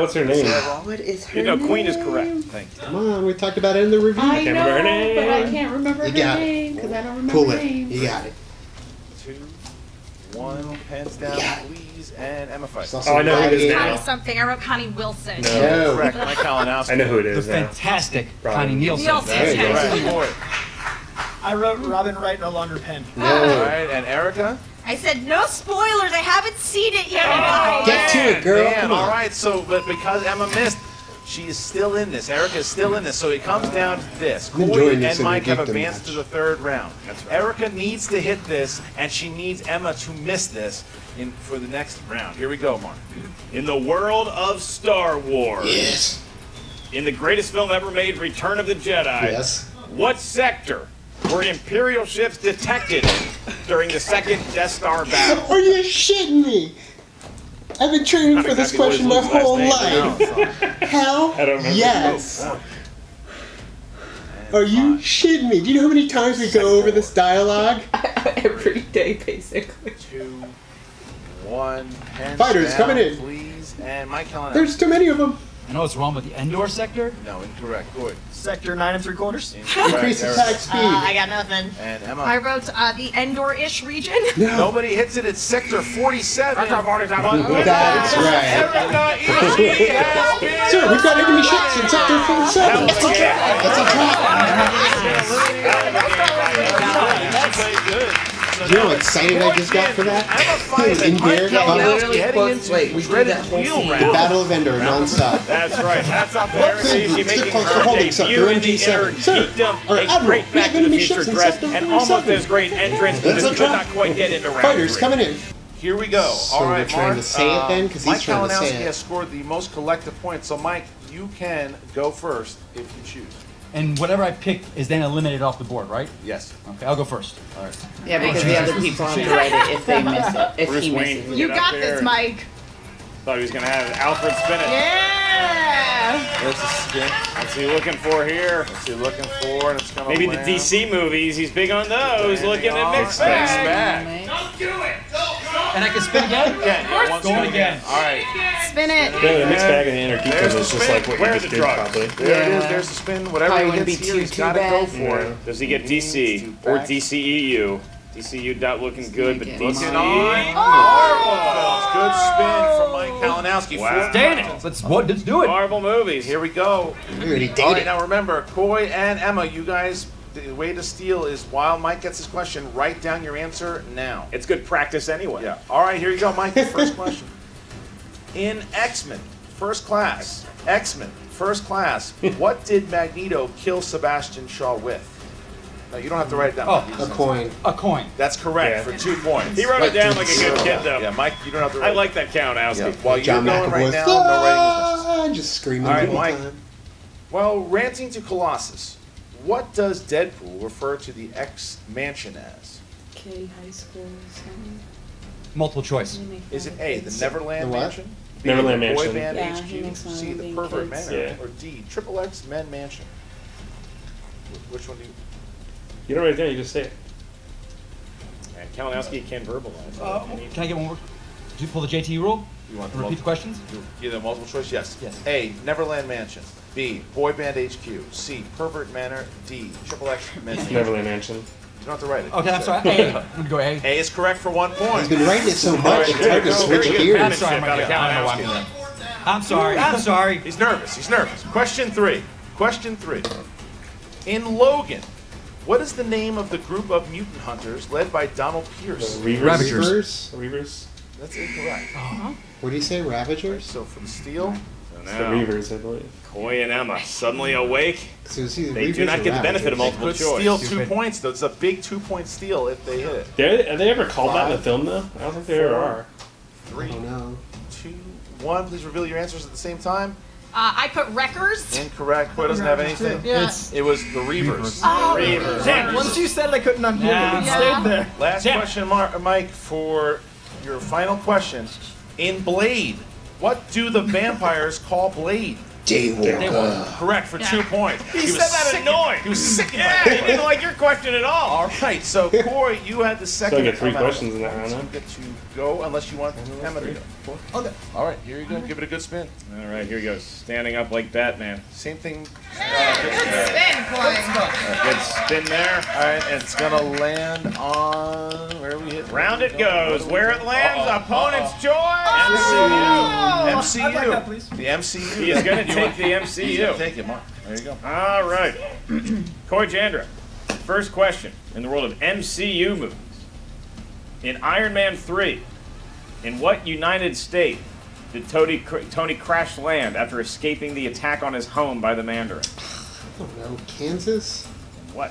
What's her name? What is her name? Queen is correct. Thank you. Come on, we talked about it in the review. I know, remember her name. but I can't remember You her got it. name because I don't remember Pull her it. name. You got it. 2, 1, pens down, please, and Emma Fyffe. Oh, I know who it is Connie now. something. I wrote Connie Wilson. No. Correct, Mike Kalinowski. I know who it The is now. fantastic Robin. Connie Nielsen. That's correct, Coy. I wrote Robin Wright no longer pen. All right, and Erica? I said no spoilers. I haven't seen it yet. Get to it, girl. Man, Come on. all right, so, but because Emma missed, she is still in this. Erica is still in this, so it comes down to this. I'm enjoying Coy this and Mike have InnerGeekDom advanced match. to the 3rd round. That's right. Erica needs to hit this, and she needs Emma to miss this for the next round. Here we go, Mark. In the world of Star Wars, Yes. in the greatest film ever made, Return of the Jedi, Yes. what sector were Imperial ships detected in during the second Death Star battle? Are you shitting me? I've been training for this question my whole life. Hell, I don't remember. yes. Are you shitting me? Do you know how many times we go over this dialogue? Every day, basically. 2, 1, pens Fighters down, coming in. please, and Mike Kalinowski. There's too many of them. I know what's wrong with the Endor sector. No, incorrect. Good. Sector 9 3/4. Increase attack speed. I got nothing. And Emma. I wrote the Endor-ish region. No. Nobody hits it at sector 47. That's right. Erica Ishii has been Sir, we've got enemy ships in sector 47. That's a trap. That's a trap. Do you know how excited I just got for that? In here, the Battle of Endor, non-stop. That's right. That's up there. Ishii making her debut in the InnerGeekDom. A great Back to the Future dress and almost as great entrance, but just could not quite get into round Fighters 3. coming in. Here we go. So All right, we're trying Mark. to say it then? 'Cause he's Mike trying to say Kalinowski it. has scored the most collective points. So, Mike, you can go first if you choose. And whatever I pick is then eliminated off the board, right? Yes. Okay, I'll go first. All right. Yeah, because the other people have to write it if they miss it. If Bruce he Wayne misses can it. You get got up this, there. Mike. Thought he was going to have Alfred spin it. Yeah. There's the spin. What's he looking for here? What's he looking for? And it's going to Maybe the DC movies. He's big on those. Looking at mixed bag. Don't do it! And I can spin again? Yeah, Going again. All right. Spin it. Yeah, the mixed bag and the There's InnerGeekDom the is just spin. like what you Where's just the did, drugs? probably. There it is. There's the spin. Whatever Probably he gonna hits be here, he's too got to go bad. for it. Does he get DC Needs to or back- DCEU? DCU not looking good, but Looking DC. on. Marvel. Good spin from Mike Kalinowski. Wow. Damn it! Let's do it. Marvel movies. Here we go. We already All dated right, now remember, Coy and Emma, you guys, the way to steal is while Mike gets his question, write down your answer now. It's good practice anyway. Yeah. All right, here you go, Mike. First question. In X-Men, First Class, what did Magneto kill Sebastian Shaw with? No, you don't have to write it down. Oh, a coin. A coin. That's correct Yeah. for 2 points. He wrote it down like a good kid, though. Yeah, Mike, you don't have to I write like that Kalinowski. Yeah. While you're John going right McAvoy. now, no writing is necessary. Just screaming All right, the whole Mike. time. Well, ranting to Colossus, what does Deadpool refer to the X mansion as? Okay, high school. Multiple choice. Is it A, the Neverland The what? Mansion? B, Neverland the Boy Mansion. Band Yeah, he HQ? makes fun C, of the being Pervert kids. Manor? Yeah. Or D, Triple X Men Mansion? Which one do you... You don't write it down, you just say it. And Kalinowski can verbalize. Can I get one more? Did you pull the JT rule? You want repeat the questions? Either multiple choice? Yes. Yes. A. Neverland Mansion. B. Boy Band HQ. C. Pervert Manor. D. XXX Mansion. Neverland Mansion. You don't have to write it. Okay, I'm sorry. A. I'm gonna go A. A is correct for 1 point. He's been writing it so much, it's hard to switch gears. I'm sorry, I'm sorry. I'm sorry. He's nervous. He's nervous. Question 3. Question 3. In Logan, what is the name of the group of mutant hunters led by Donald Pierce? Ravagers. Reavers. That's incorrect. What do you say, Ravagers? So for the steal, So It's the now, Reavers, I believe. Coy and Emma suddenly awake. So is he the They do Reavers not or get the benefit of Ravagers? multiple could choice. steal 2 points, though. It's a big 2-point steal if they hit it. Are they ever called that in the film, though? I don't think they ever are. 3, Oh no. 2, 1. Please reveal your answers at the same time. I put wreckers. Incorrect. Coy doesn't have anything. Yeah. It was the Reavers. Oh. Reavers. Damn, once you said it, I couldn't unhear it. It Yeah. stayed there. Last question, Mike, for your final question. In Blade, what do the vampires call Blade? Daywalker. Correct for 2 points. He said that annoying. He was sick. Yeah, he didn't like your question at all. All right, so Corey, you had the second. So I get 3 come out. questions in that round, So huh? you get to go unless you want Emma to go. Okay. All right, here you go. Give it a good spin. All right, here he goes. Standing up like Batman. Same thing. Good spin there. All right, and it's gonna land on where we hit. Round it goes. Where it lands, opponent's choice. MCU. I'd like that, please. The MCU. He is going to take the He's gonna MCU. take it, Mark. There you go. All right. Coy Jandreau. First question. In the world of MCU movies. In Iron Man 3, in what United States did Tony crash land after escaping the attack on his home by the Mandarin? I don't know. Kansas? What?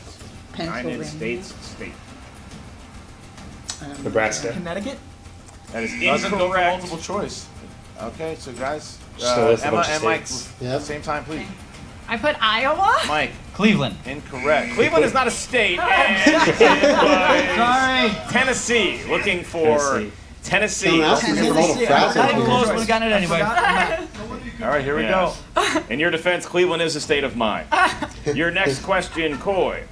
Pennsylvania. United States state. Nebraska. Connecticut? That is Doesn't go for incorrect. multiple choice. Okay, so guys, Still list a Emma bunch of and Mike, states. Yep. same time, please. I put Iowa. Mike, Cleveland. incorrect. Cleveland is not a state. And it was Tennessee. Looking for Tennessee. Someone else is here for all the frazzles Not even here. close, would have gotten it anyway. All right, here we Yeah. go. In your defense, Cleveland is a state of mind. Your next question, Coy.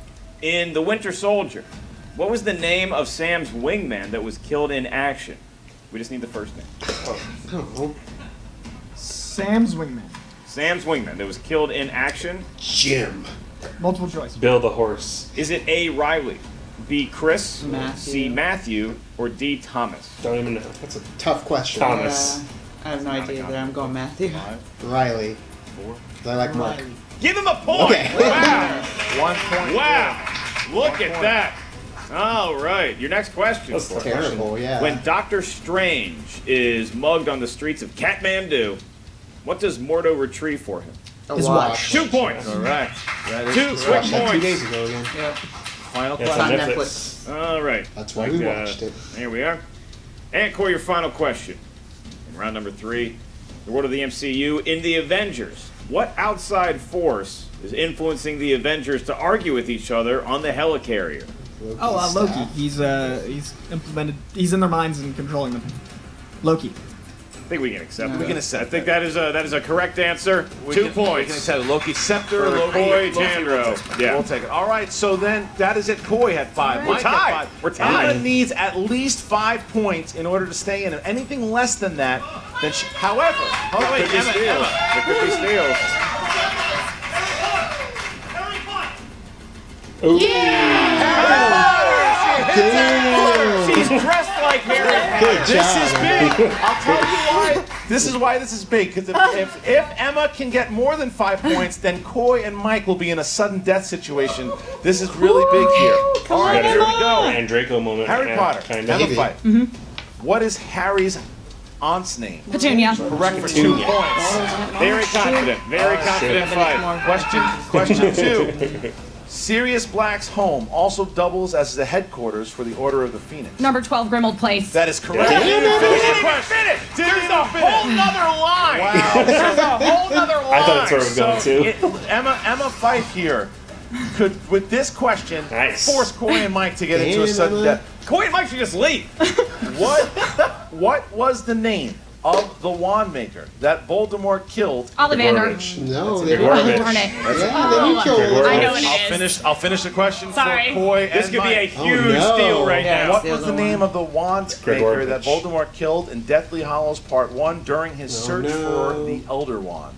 In The Winter Soldier, what was the name of Sam's wingman that was killed in action? We just need the first name. I don't know. Sam's wingman. Sam's wingman that was killed in action. Jim. Multiple choice. Bill the horse. Is it A. Riley, B. Chris, Matthew. C. Matthew, or D. Thomas? Don't even know. That's a tough question. Thomas. I have no idea, but I'm going Matthew. Riley. 'Cause I like Mark. Give him a point! Okay. Wow! 1 point. Wow! Look 1 at point. that! All right, your next question. That's Terrible, yeah. When Doctor Strange is mugged on the streets of Kathmandu, what does Mordo retrieve for him? His watch. 2 points. Correct. That is 2 correct. quick Watched that 2 points. days ago again. Final Yeah, it's question. on on Netflix. All right. That's why we watched it. Here we are. And Corey, your final question. In round number 3, the world of the MCU. In the Avengers, what outside force is influencing the Avengers to argue with each other on the helicarrier? Oh, Loki. He's implemented. He's in their minds and controlling them. Loki. I think we can accept that. We can accept I think that is a correct answer. We 2 can- points. We can accept it. Loki Scepter, For Loki. Coy Loki, Jandreau. Yeah. We'll take it. All right, so then that is it. Coy had 5. We're Mike had tied. 5. We're tied. Emma needs at least 5 points in order to stay in. Anything less than that, then she. However, Oh, wait, there could be Emma. steals. There could be steals. Damn. She's dressed like Harry. Good This job, is Emma. big. I'll tell you why. This is why this is big. Because if Emma can get more than 5 points, then Coy and Mike will be in a sudden death situation. This is really big here. All right, here we go. And Draco moment. Harry yeah, Potter. Kind Emma of. Fyffe. What is Harry's aunt's name? Petunia. Correct for 2 points. Very confident. Very confident fight. Question 2. Sirius Black's home also doubles as the headquarters for the Order of the Phoenix. Number 12, Grimald Place. That is correct. Finish. There's a whole nother line. Wow. There's a whole nother line. I thought that's where we're going to. Emma Fyffe here could, with this question, Nice. force Coy and Mike to get into a Damn, sudden Emma. death. Coy and Mike should just leave. What was the name of the wand maker that Voldemort killed. Ollivander. No, they didn't. Darn it. I know what it is. I'll finish the question Sorry. for Coy and This could be a Mike. huge steal right now. What was the name of the wand maker that Gregorevich. Voldemort killed in Deathly Hallows Part 1 during his search for the Elder Wand?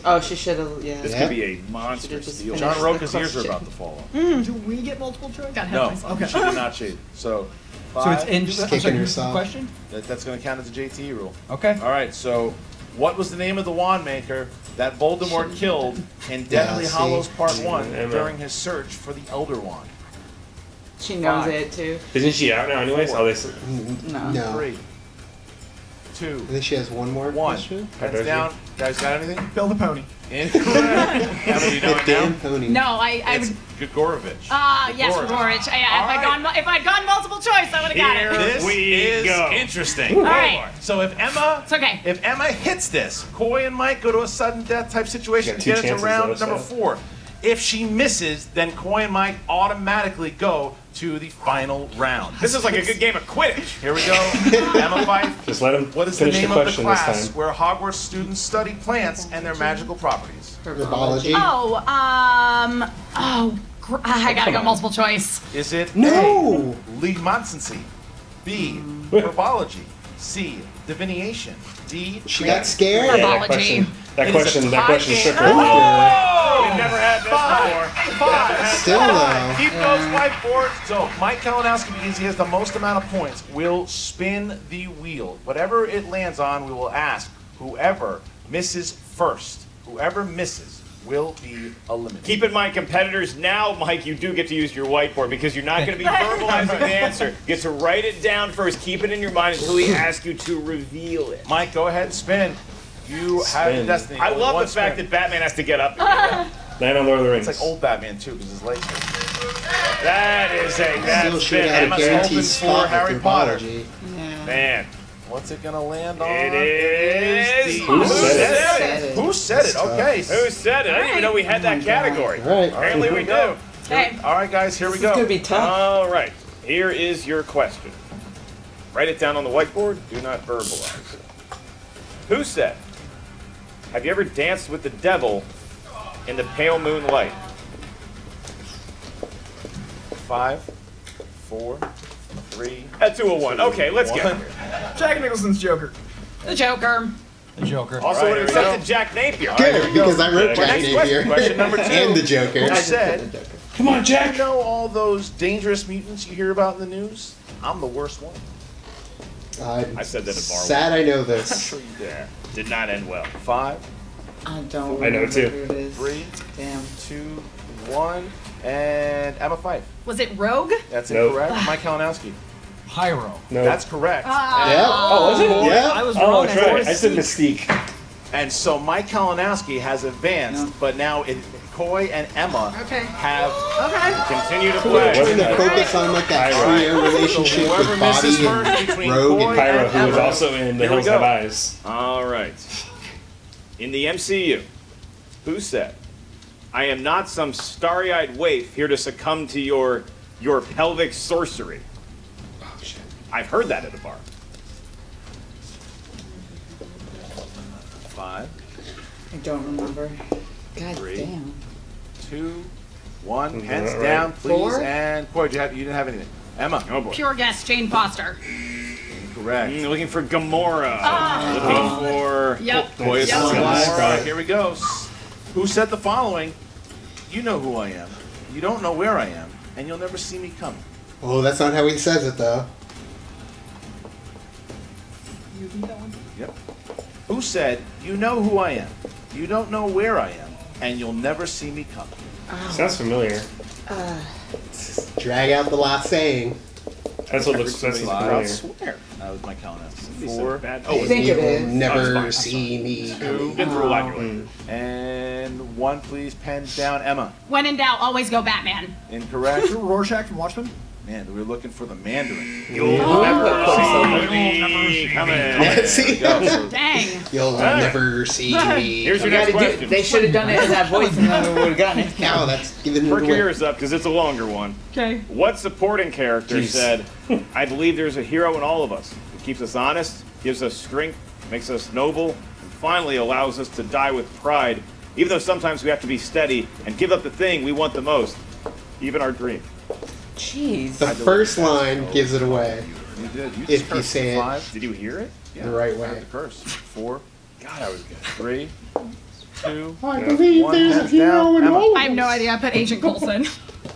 Oh, she should have. Yeah. This could be a monster steal. John Roca's ears are about to fall off. Do we get multiple choice? No, she did not cheat. So it's in Just kicking herself. question? That's going to count as a JTE rule. Okay. All right, so what was the name of the wand maker that Voldemort killed in Deathly see. Hallows Part 1 Emma. during his search for the Elder Wand? She knows 5, it too. Isn't she out now anyways? Oh, they. No. 3, 2, I think she has one more 1. question. Heads down. Guys, got anything? Bill the pony. Incorrect. Emma, you know it Damn now? pony. No, I It's would. Gregorevich. Yes, Gregorevich. If I'd gone multiple choice, I would have got it. This is interesting. All right. So if Emma, It's okay. if Emma hits this, Coy and Mike go to a sudden death type situation You to got two get us to chances, round though, number so. 4. If she misses, then Coy and Mike automatically go to the final round. This is like a good game of Quidditch. Here we go. Emma Fyffe. Just let him What is the finish name the of the question this class time. where Hogwarts students study plants and their magical properties? Herbology. I gotta go multiple choice. Is it No. A, Leadmontancy, B, herbology, C, divination, D, She got scared. Yeah, Herbology. that question shook her. Oh, we've never had this before. Still though. Keep those whiteboards. So Mike Kalinowski, because he has the most amount of points, will spin the wheel. Whatever it lands on, we will ask whoever misses first. Whoever misses will be eliminated. Keep in mind, competitors, now, Mike, you do get to use your whiteboard because you're not going to be verbalizing the answer. You get to write it down first. Keep it in your mind until we ask you to reveal it. Mike, go ahead and spin. You have the destiny. I love One the fact spin. that Batman has to get up and get up. Land on Lord of the Rings. It's like old Batman too, because his legs hurt. That is a bad Still spin. should have a Emma's guaranteed hoping spot for Harry with Potter. herbology. Man. What's it gonna land on? It is. Who said it? Who said it? Okay. Who said it? I didn't even know we had that category. All right. Apparently we do. Okay. All right, guys, here we This is go. gonna be tough. All right. Here is your question. Write it down on the whiteboard. Do not verbalize it. Who said, have you ever danced with the devil in the pale moonlight? 5, 4, 3. At 2 or 1. Okay, let's get it. Jack Nicholson's Joker. The Joker. The Joker. Also Right, would have here we accepted Jack Napier. Good, because I wrote Our Jack next question. Napier. Question number 2. And the Joker. Who said, Come on, Jack. you know all those dangerous mutants you hear about in the news? I'm the worst one. I said that at bar. Sad I know this. Yeah. Did not end well. 5, I don't. I know remember too. who it is. 3, Damn. 2, 1, and Emma Fyffe. Was it Rogue? That's Nope. incorrect. Mike Kalinowski. Pyro. No. That's correct. Yeah. Oh, was it? Yeah. I was Oh, wrong. that's right. I said Mystique. And so Mike Kalinowski has advanced, but now Coy and Emma have Continue to We're play. trying to focus on like that trio relationship whoever with misses Bobby first and between Rogue Coy and Pyro, and who was Emma. also in The Here we Hills go. Have Eyes. All right. In the MCU, who said, I am not some starry-eyed waif here to succumb to your pelvic sorcery? Oh, shit. I've heard that at a bar. 5, I don't remember. God 3, damn. 2, 1. Hands All right. down, please. 4? And Coy, you didn't have anything. Emma. Oh boy. Pure guess, Jane Foster. Correct. Looking for Gamora. Looking for Yep. Coy is Yep. on Gamora. Gamora. Here we go. Who said the following? You know who I am. You don't know where I am, and you'll never see me coming. Oh, that's not how he says it though. You repeat that one? Yep. Who said, you know who I am. You don't know where I am, and you'll never see me coming. Sounds familiar. Drag out the last saying. That's what looks I'll familiar. swear. That was my Kalinowski. Some 4, bad- I think You it will is. never see me 2, coming. Been through a lot, you're like, and 1, please. Pens down. Emma. When in doubt, always go Batman. Incorrect. Rorschach from Watchmen? Man, we were looking for the Mandarin. You'll never see me coming. See? Dang. You'll never see me. Here's your You next gotta do- question. They should have done it in that voice, and then we would have gotten it. Now that's giving it Perk your away. ears up because it's a longer one. Okay. What supporting character Jeez. said, I believe there's a hero in all of us. keeps us honest, gives us strength, makes us noble, and finally allows us to die with pride, even though sometimes we have to be steady and give up the thing we want the most, even our dream. Jeez. The first line gives it away. You did. You If you say it 5. Did you hear it? the right I had way. to curse. 4. God, I was good. 3, 2. I believe 1. there's a Hands hero down. in Emma. all I have no idea. I put Agent Coulson.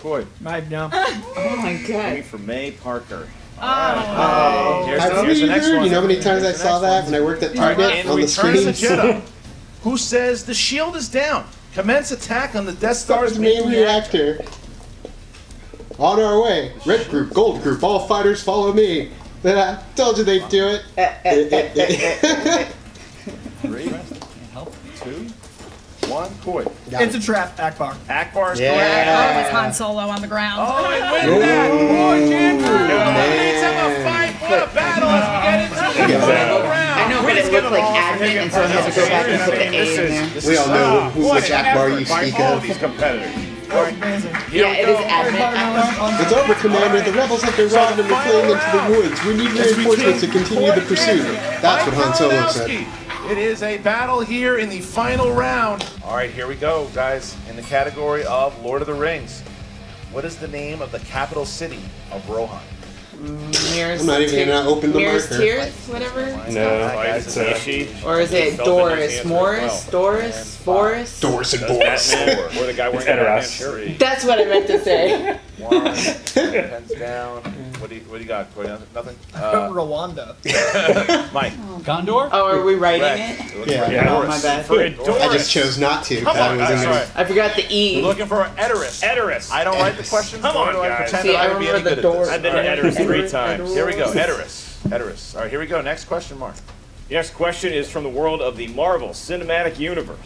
Boy. I know. Oh my god. For May Parker. Oh. Here's I the believe next her. one. You know how many times I Here's the saw next that one. when I worked at Target And on the Return of the screens? Jedi. Who says the shield is down? Commence attack on the Death Star's main reactor. On our way. Red group, gold group, all fighters follow me. Told you they'd do it. 3, 2, 1. Koi. It's a trap, Akbar. Akbar's Oh, it was correct. Han Solo on the ground. Oh, it went back. Boy, Jandreau. Let's have a fight. What a battle as we get into the final round. I know, but it looked like admin, and so I had to go back and put the A in there. We all know which Akbar you speak All of. these competitors. Yeah, it is admin. It's over, Commander. The rebels have been routed and we're fleeing into the woods. We need reinforcements to continue the pursuit. That's what Han Solo said. It is a battle here in the final round. All right, here we go, guys. In the category of Lord of the Rings, what is the name of the capital city of Rohan? I'm not even gonna open the Mirrors, marker. Tears, whatever. No, Guys, it's Ishii. Or is it Feldman Doris? has the Morris? answer as Doris? Boris? Doris and Boris. Or the guy wearing It's the Batman Edoras. shirt. That's what I meant to say. 1. Pens down. What do you got? Koi? Nothing? Rwanda. Mike. Gondor? Oh, are we writing Correct. it? You're looking Yeah. for Yeah. Oh, my bad. For I just chose not to. Come on, That was in guys. there. I forgot the E. You're looking for Edoras. Edoras. I don't write the questions. Come nor on, do I guys. pretend See, that I I would be any remember good the at this. door. I've been to Edoras 3 times. Here we go. Edoras. Edoras. All right, here we go. Next question, Mark. The next question is from the world of the Marvel Cinematic Universe.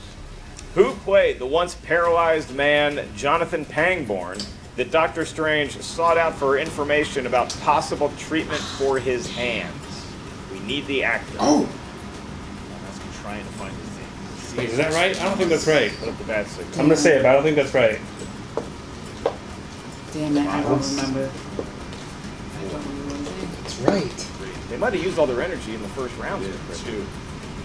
Who played the once paralyzed man Jonathan Pangborn that Doctor Strange sought out for information about possible treatment for his hands? We need the actor. Oh! I'm trying to find his name. Wait, is that right? I don't think that's right. Put up the bad signal. I'm gonna say it, but I don't think that's right. Damn it, I don't remember. That's right. They might have used all their energy in the first round. 2.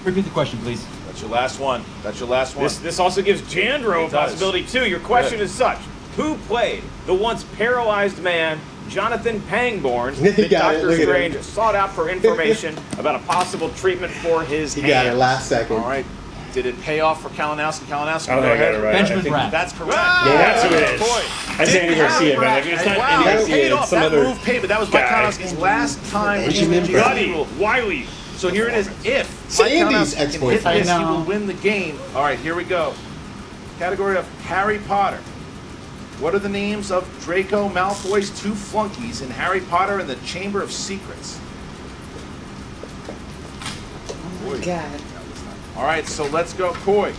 Repeat the question, please. That's your last one. That's your last one. This also gives Jandreau a It does. possibility too. Your question is such: Who played the once paralyzed man Jonathan Pangborn He that got it. Doctor Look at Strange him. sought out for information about a possible treatment for his He hands? got it last second. All right. Did it pay off for Kalinowski? Kalinowski, I don't go think I ahead. got it right. Benjamin I think- Bratt. That's correct. Yeah, that's who it is. Boy. I say Andy Garcia, but like, it's not Wow, Andy that Garcia. paid It's off. some That other move paid, but that was Mike guy. Kalinowski's last time. Benjamin with Bratt. Wiley. So here it is. If Sandy's Mike Kalinowski can hit ex-boyfriend. this, I he know. will win the game. All right, here we go. Category of Harry Potter. What are the names of Draco Malfoy's 2 flunkies in Harry Potter and the Chamber of Secrets? Oh my god. All right, so let's go, Koi.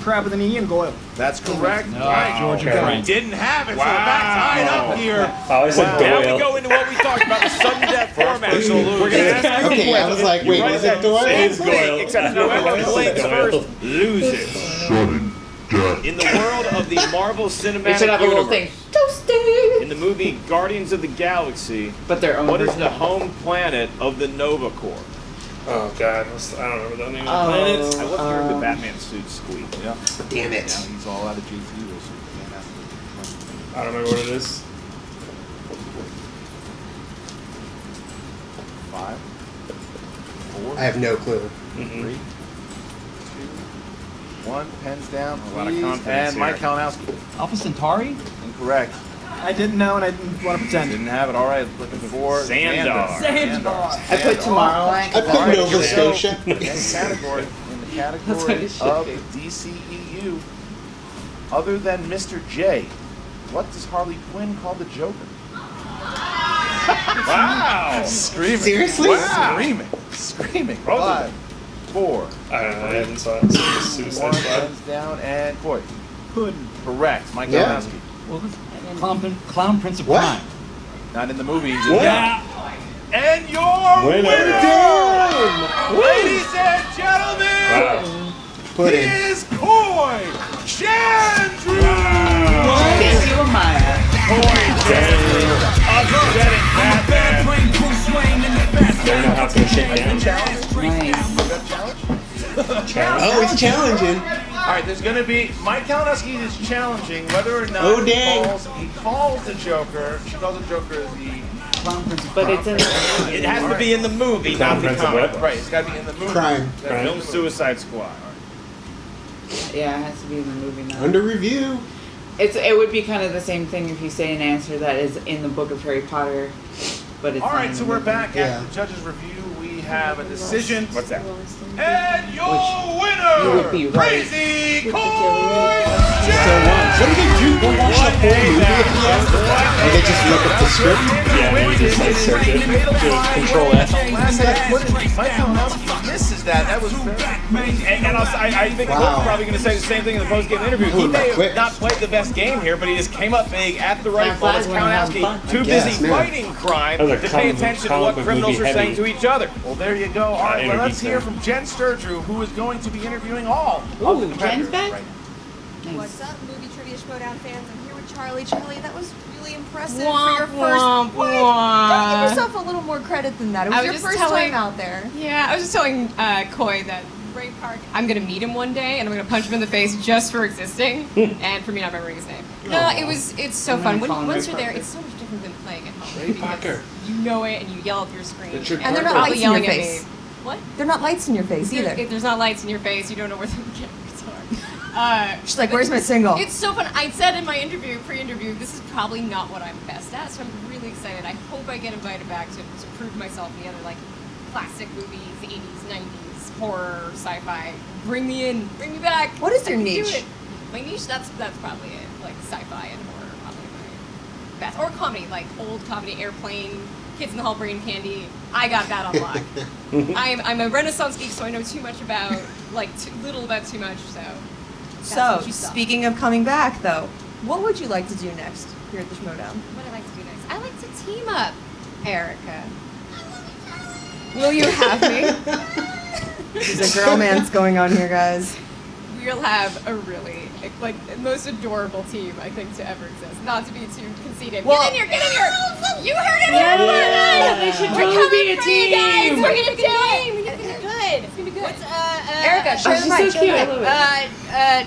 Crab with an E and Goyle. That's correct. No, Right. George and Okay. Frank. Didn't have it, so we're back tied up here. Oh, I said Now we Doyle. go into what we talked about, the sudden death format. We're going to ask Okay, I was like, wait, was it Doyle? It is Doyle. Except whoever blinks first loses. In the world of the Marvel They Cinematic should have a little Universe, thing. Toasty! in the movie Guardians of the Galaxy, But their own what is version. the home planet of the Nova Corps? Oh god, I don't remember the name Oh, of the planet. I love hearing the Batman suit squeak. Yeah. Damn it. Now he's all out of JT. So I don't remember what it is. 5, 4, I have no clue. 3, 2, 1. Pens down. A lot of please. confidence And Mike here. Kalinowski. Alpha Centauri? Incorrect. I didn't know and I didn't want to pretend. Didn't have it. All right, looking for Xandar. Xandar. I put Tomorrowland. I put Nova Scotia. In the category That's what it should of be. DCEU, other than Mr. J, what does Harley Quinn call the Joker? Wow! Screaming. Seriously? Wow. Screaming. 5, 4, I don't know. I haven't saw it. It's a Suicide 1. Squad. Hands down and Coy. Puddin'. Correct. Mike Yeah. Kalinowski. What was Clown Prince of What? Crime. Not in the movie. What? And your Winner. Damn! ladies and gentlemen, Wow. Pudding. is Coy Jandreau. Thank you, Amaya. Upsetting Batman. Don't know how to gonna shake down. Oh, he's challenging. All right, there's going to be Mike Kalinowski is challenging whether or not he calls the Joker. She calls the Joker the. But it's in. It has to be in the movie, not the comic. Right, it's got to be in the movie. Crime. Film Suicide Squad. Yeah, it has to be in the movie now. Under review. It would be kind of the same thing if you say an answer that is in the book of Harry Potter, but it's All not right, in so the we're movie. back at the judge's review. We have a decision. What's that? And your winner, would be right. Crazy Coy. What do they do? Go watch the whole movie if he has to? Or they just look up the script? Yeah, you just like search it. Just Control F. Mike Kalinowski misses that. That was And I think Coy's probably going to say the same thing in the post-game interview. He may have not played the best game here, but he just came up big at the right moment. Kalinowski too busy fighting crime to pay attention to what criminals are saying to each other. Well, there you go. All right, well, let's hear from Jen Sturgeon, who is going to be interviewing all of the competitors. Jen's back? Right. What's up, movie trivia Schmoedown fans? I'm here with Charlie. Charlie, that was really impressive Womp, for your first. womp, What? womp. Gotta give yourself a little more credit than that. It was your first time out there. Yeah, I was just telling Coy that Ray Park. I'm gonna meet him one day, and I'm gonna punch him in the face just for existing and for me not remembering his name. No, it's so fun. Once you're there, it's so much different than playing at home. Ray Parker. You know it, and you yell up your screen. And they're not lights in your face. What? They're not lights in your face either. There's not lights in your face. You don't know where the cameras are. She's like, "Where's my single?" It's so fun. I said in my pre-interview, this is probably not what I'm best at, so I'm really excited. I hope I get invited back to prove myself in the other like classic movies, 80s, 90s, horror, sci-fi. Bring me in, bring me back. What is your I can do niche? it. My niche, that's probably it. Like sci-fi and horror, probably my best. Or comedy, like old comedy, Airplane, Kids in the Hall, Brain Candy. I got that on lock. I'm a Renaissance geek, so I know too much about little about too much. So, speaking of coming back, though, what would you like to do next here at the Schmoedown? What do I like to do next? I like to team up, Erica. Will you have me? There's a girl-mance going on here, guys. We'll have a really, most adorable team, I think, to ever exist. Not to be too conceited. Well, get in here! You heard it! Yeah, they should totally be a team. Guys. We're gonna do it! It's gonna be good. It's gonna be good. What's, Erica, share the mic. She's so cute. I love it.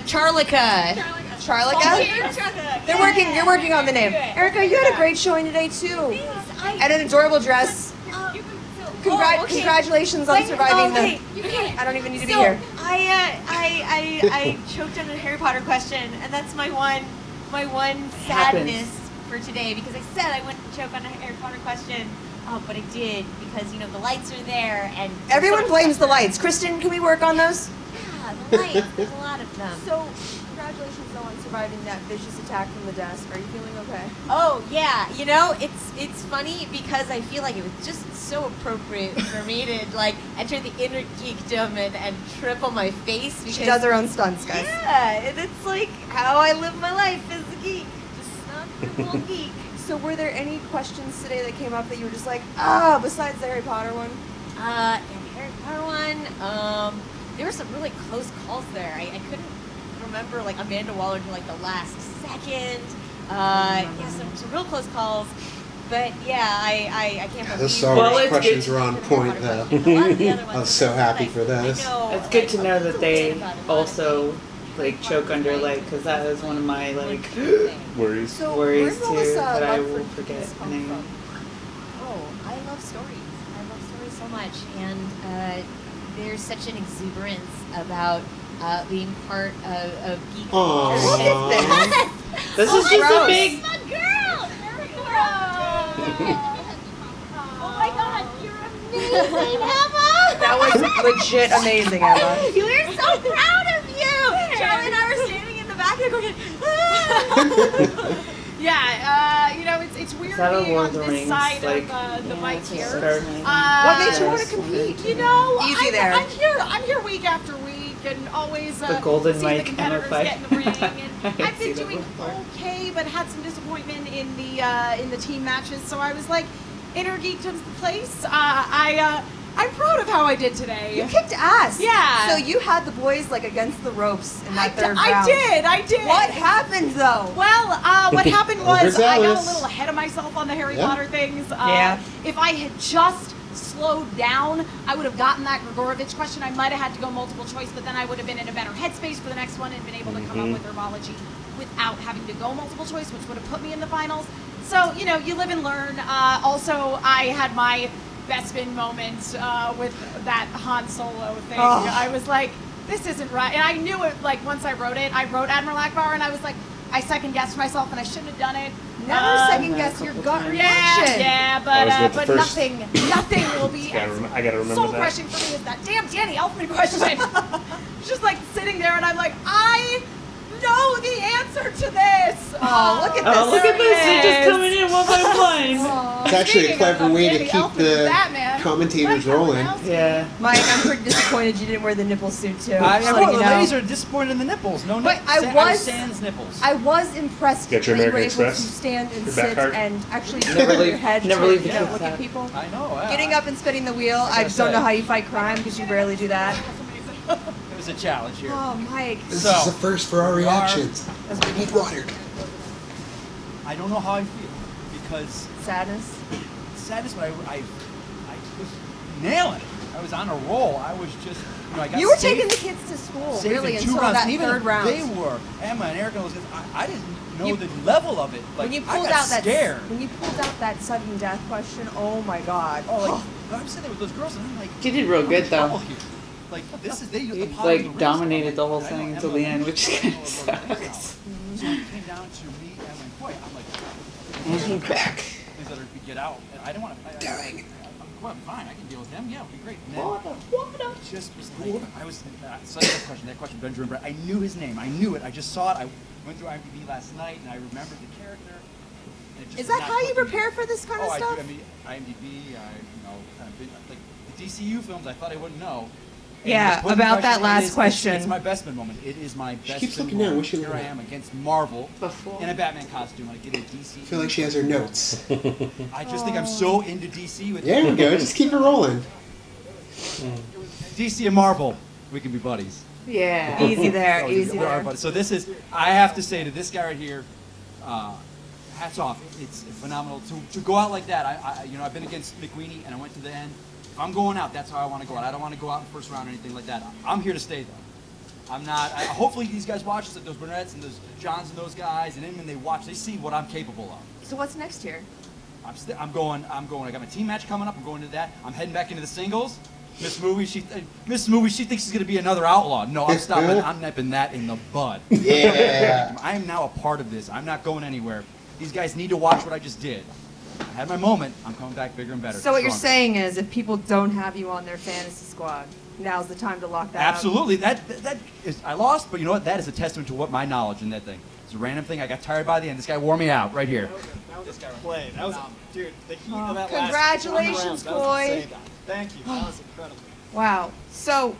Charlica. You're working on the name. Erica, you had a great showing today, too. And an adorable dress. Congratulations on surviving the... I don't even need to be here. I choked on a Harry Potter question, and that's my one sadness for today, because I said I wouldn't choke on a Harry Potter question. Oh, but I did, because, the lights are there, and... Everyone blames the lights. Kristen, can we work on those? Yeah, the lights. There's a lot of them. So, congratulations, though, on surviving that vicious attack from the desk. Are you feeling okay? Oh, yeah. It's funny, because I feel like it was just so appropriate for me to, enter the InnerGeekDom and trip on my face. She does her own stunts, guys. Yeah, and it's like how I live my life as a geek. Just not a little geek. So were there any questions today that came up that you were just like, besides the Harry Potter one? The Harry Potter one, there were some really close calls there. I couldn't remember, Amanda Waller to, the last second. Some real close calls. But, yeah, I can't believe... Those Star Wars questions were on point, though. I was so happy for this. It's good to know that they also... choke under because that is one of my worries so worries too, but I will forget the name. Oh, I love stories. I love stories so much, and there's such an exuberance about being part of geek culture. This is just a big. My girl. Oh my God, you're amazing, Emma. That was legit amazing, Emma. We're so proud of you. Charlie and I were standing in the back and going, Yeah, it's weird being on this side of the mic here. What made you want to compete? Easy there. I'm here week after week, and always the golden seeing the mic competitors fight. get in the ring. And I've been doing okay, but had some disappointment in the team matches. So I was like, InnerGeekDom's the place. I'm proud of how I did today. You kicked ass. Yeah. So you had the boys against the ropes in that third round. I did. What happened though? Well, what happened was I got a little ahead of myself on the Harry Potter things. Yeah. If I had just slowed down, I would have gotten that Grigorovich question. I might have had to go multiple choice, but then I would have been in a better headspace for the next one and been able to come up with herbology without having to go multiple choice, which would have put me in the finals. So, you know, you live and learn. Also, I had my Bespin moment with that Han Solo thing. I was like, this isn't right. And I knew it, like, once I wrote it, I wrote Admiral Akbar, and I was like, I second-guessed myself, and I shouldn't have done it. Never second-guess your gut reaction. Yeah, but nothing will be I gotta remember soul-crushing for me is that damn Danny Elfman question. Just, like, sitting there, and I'm like, I know the answer to this. Oh, look at this. Oh, look at this. They're just coming in one by one. It's actually a clever way to keep the commentators rolling. Yeah. Mike, I'm pretty disappointed you didn't wear the nipple suit too. The ladies are disappointed in the nipples. No, but nipples. I was impressed Get that your you were American able to Express? stand and Your sit back and actually Never turn leave- your head never to leave the look kids' at out. people. I know. Getting up and spinning the wheel. I I don't said. know how you fight crime because you rarely do that. It was a challenge here. Oh, Mike. This is the first for our reactions. We need water. I don't know how I feel because Sadness. but I was nailing it. I was on a roll. I was just, I got You were saved- taking the kids to school, saved really, in 2 until rounds. that And even third round. They were Emma and Erica. I didn't know the level of it. Like, when you I pulled got out that scared. sudden death question, oh my God. Oh, like I'm sitting there with those girls, and I'm like, She did real good though. like this is they He like dominated the whole thing until the end, which kind of sucks. So it came down to me, Emma, and Coy. I'm like, And he's back. Please let her get out. And I didn't want to. I'm fine. I can deal with them. Yeah, it'll be great. And then just was like, I was such a question. That question, Benjamin Brett. I knew his name. I knew it. I just saw it. I went through IMDb last night, and I remembered the character. And it just Is that was how not you clicking. prepare for this kind of stuff? I mean, IMDb. Kind of like the DCU films. I thought I wouldn't know. And Yeah, the book about that question last is- question. It's my Bespin moment. It is my Bespin keeps looking moment. down. What's she Here I looking at? am against Marvel in a Batman costume. I get a DC. I feel like she has her notes. I just think I'm so into DC with There we go. Just keep it rolling. DC and Marvel. We can be buddies. Yeah. Easy there, So, easy we are there. buddies. So this is, I have to say to this guy right here, hats off. It's phenomenal to go out like that. I've been against McWeeny and I went to the end. If I'm going out, that's how I want to go out. I don't want to go out in the first round or anything like that. I'm here to stay though. I'm not. Hopefully these guys watch this, like those Burnett's and those Johns and those guys, and then when they watch, they see what I'm capable of. So what's next here? I'm going. I got my team match coming up. I'm going to that. I'm heading back into the singles. Miss Movie, she thinks she's gonna be another outlaw. No, I'm stopping. I'm nipping that in the bud. Yeah. I am now a part of this. I'm not going anywhere. These guys need to watch what I just did. I had my moment. I'm coming back bigger and better. So what you're stronger. saying is, if people don't have you on their fantasy squad, now's the time to lock that Absolutely. That is. I lost, but you know what? That is a testament to what my knowledge in that thing. It's a random thing. I got tired by the end. This guy wore me out right here. That was a play. That was, dude, the heat of that Congratulations, last round, that was Coy. insane. Thank you. That was incredible. Wow. So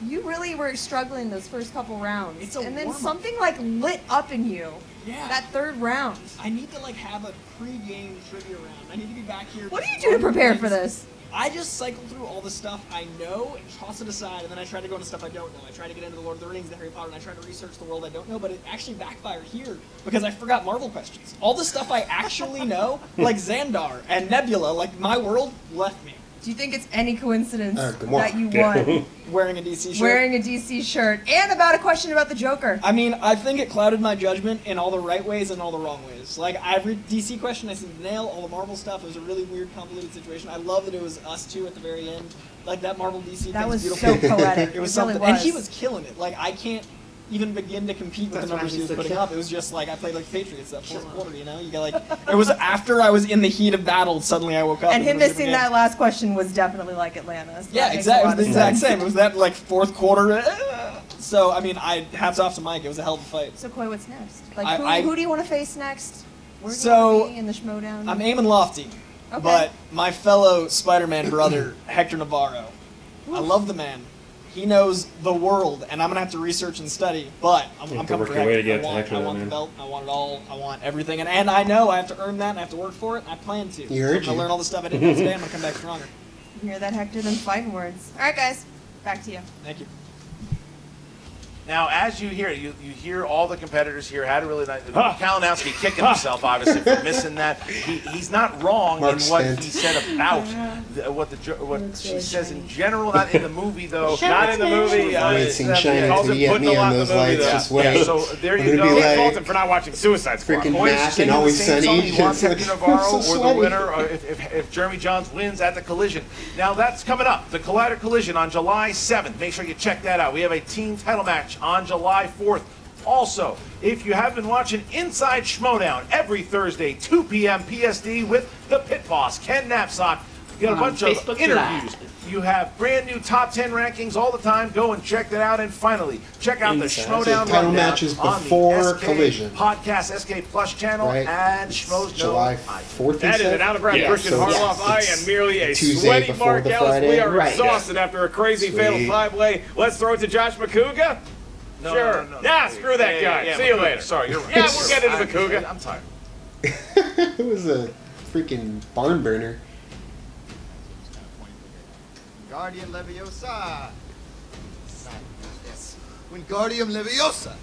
you really were struggling those first couple rounds. It's a and then warm-up. something like lit up in you. Yeah. That third round. I need to like have a pre-game trivia round. I need to be back here. What do just you do to on prepare things. for this? I just cycle through all the stuff I know and toss it aside, and then I try to go into stuff I don't know. I try to get into the Lord of the Rings, the Harry Potter, and I try to research the world I don't know, but it actually backfired here because I forgot Marvel questions. All the stuff I actually know, like Xandar and Nebula, like my world, left me. Do you think it's any coincidence good morning. that you won Wearing a DC shirt. wearing a DC shirt and about a question about the Joker? I mean, I think it clouded my judgment in all the right ways and all the wrong ways. Like, every DC question I seemed to nail, all the Marvel stuff, it was a really weird, convoluted situation. I love that it was us two at the very end. Like, that Marvel DC That thing was beautiful. so poetic. It was It really something. And he was. was killing it. Like, I can't even begin to compete with That's the numbers why he was he's the putting killer. up. It was just like, I played like Patriots that fourth quarter, you know? You got like, it was after I was in the heat of battle, suddenly I woke up. And it him was a different missing game. that last question was definitely like Atlanta. So Yeah, that makes exactly. It a was lot the of exact sense. same. It was that like fourth quarter. So I mean, hats off to Mike. It was a hell of a fight. So Coy, what's next? Like, I- who do you want to face next? Where do you So, want to be in the Schmoedown? I'm aiming lofty, Okay. but my fellow Spider-Man brother Hector Navarro, I love the man. He knows the world, and I'm gonna have to research and study. But I'm have to coming work for your way Hector. to get to Hector, I want man. the belt. I want it all. I want everything, and I know I have to earn that. And I have to work for it. And I plan to. You I'm heard gonna you. learn all the stuff I didn't know today. I'm gonna come back stronger. You hear that, Hector? Them fighting words. All right, guys, back to you. Thank you. Now, as you hear all the competitors here had a really nice. Kalinowski kicking himself, obviously, for missing that. He's not wrong in what he said about what she says in general. Not in the movie, though. Not in the movie. Racing China to get me on those lights. Just wait. Yeah, so there you go. Can't fault him for not watching Suicide Squad. Freaking Mac and Always Sunny. He wants Hector Navarro or the winner if Jeremy Johns wins at the Collision. Now that's coming up. The Collider Collision on July 7th. Make sure you check that out. We have a team title match on July 4th. Also, if you have been watching Inside Schmoedown every Thursday, 2 p.m. PSD with the Pit Boss, Ken Knapsack, you got a bunch of interviews. You have brand new top 10 rankings all the time. Go and check that out. And finally, check out the Schmoedown title matches before Collision podcast SK Plus channel and Schmo's July 4th. That is an out-of-breath Christian Harloff. I am merely a sweaty Mark Ellis. We are exhausted after a crazy fatal five-way. Let's throw it to Josh McCouga. Sure. Nah, screw that guy. See you later. Sorry, you're right. Yeah, we'll get into McCouga. I'm tired. It was a freaking barn burner. Wingardium Leviosa. Yes. Wingardium Leviosa.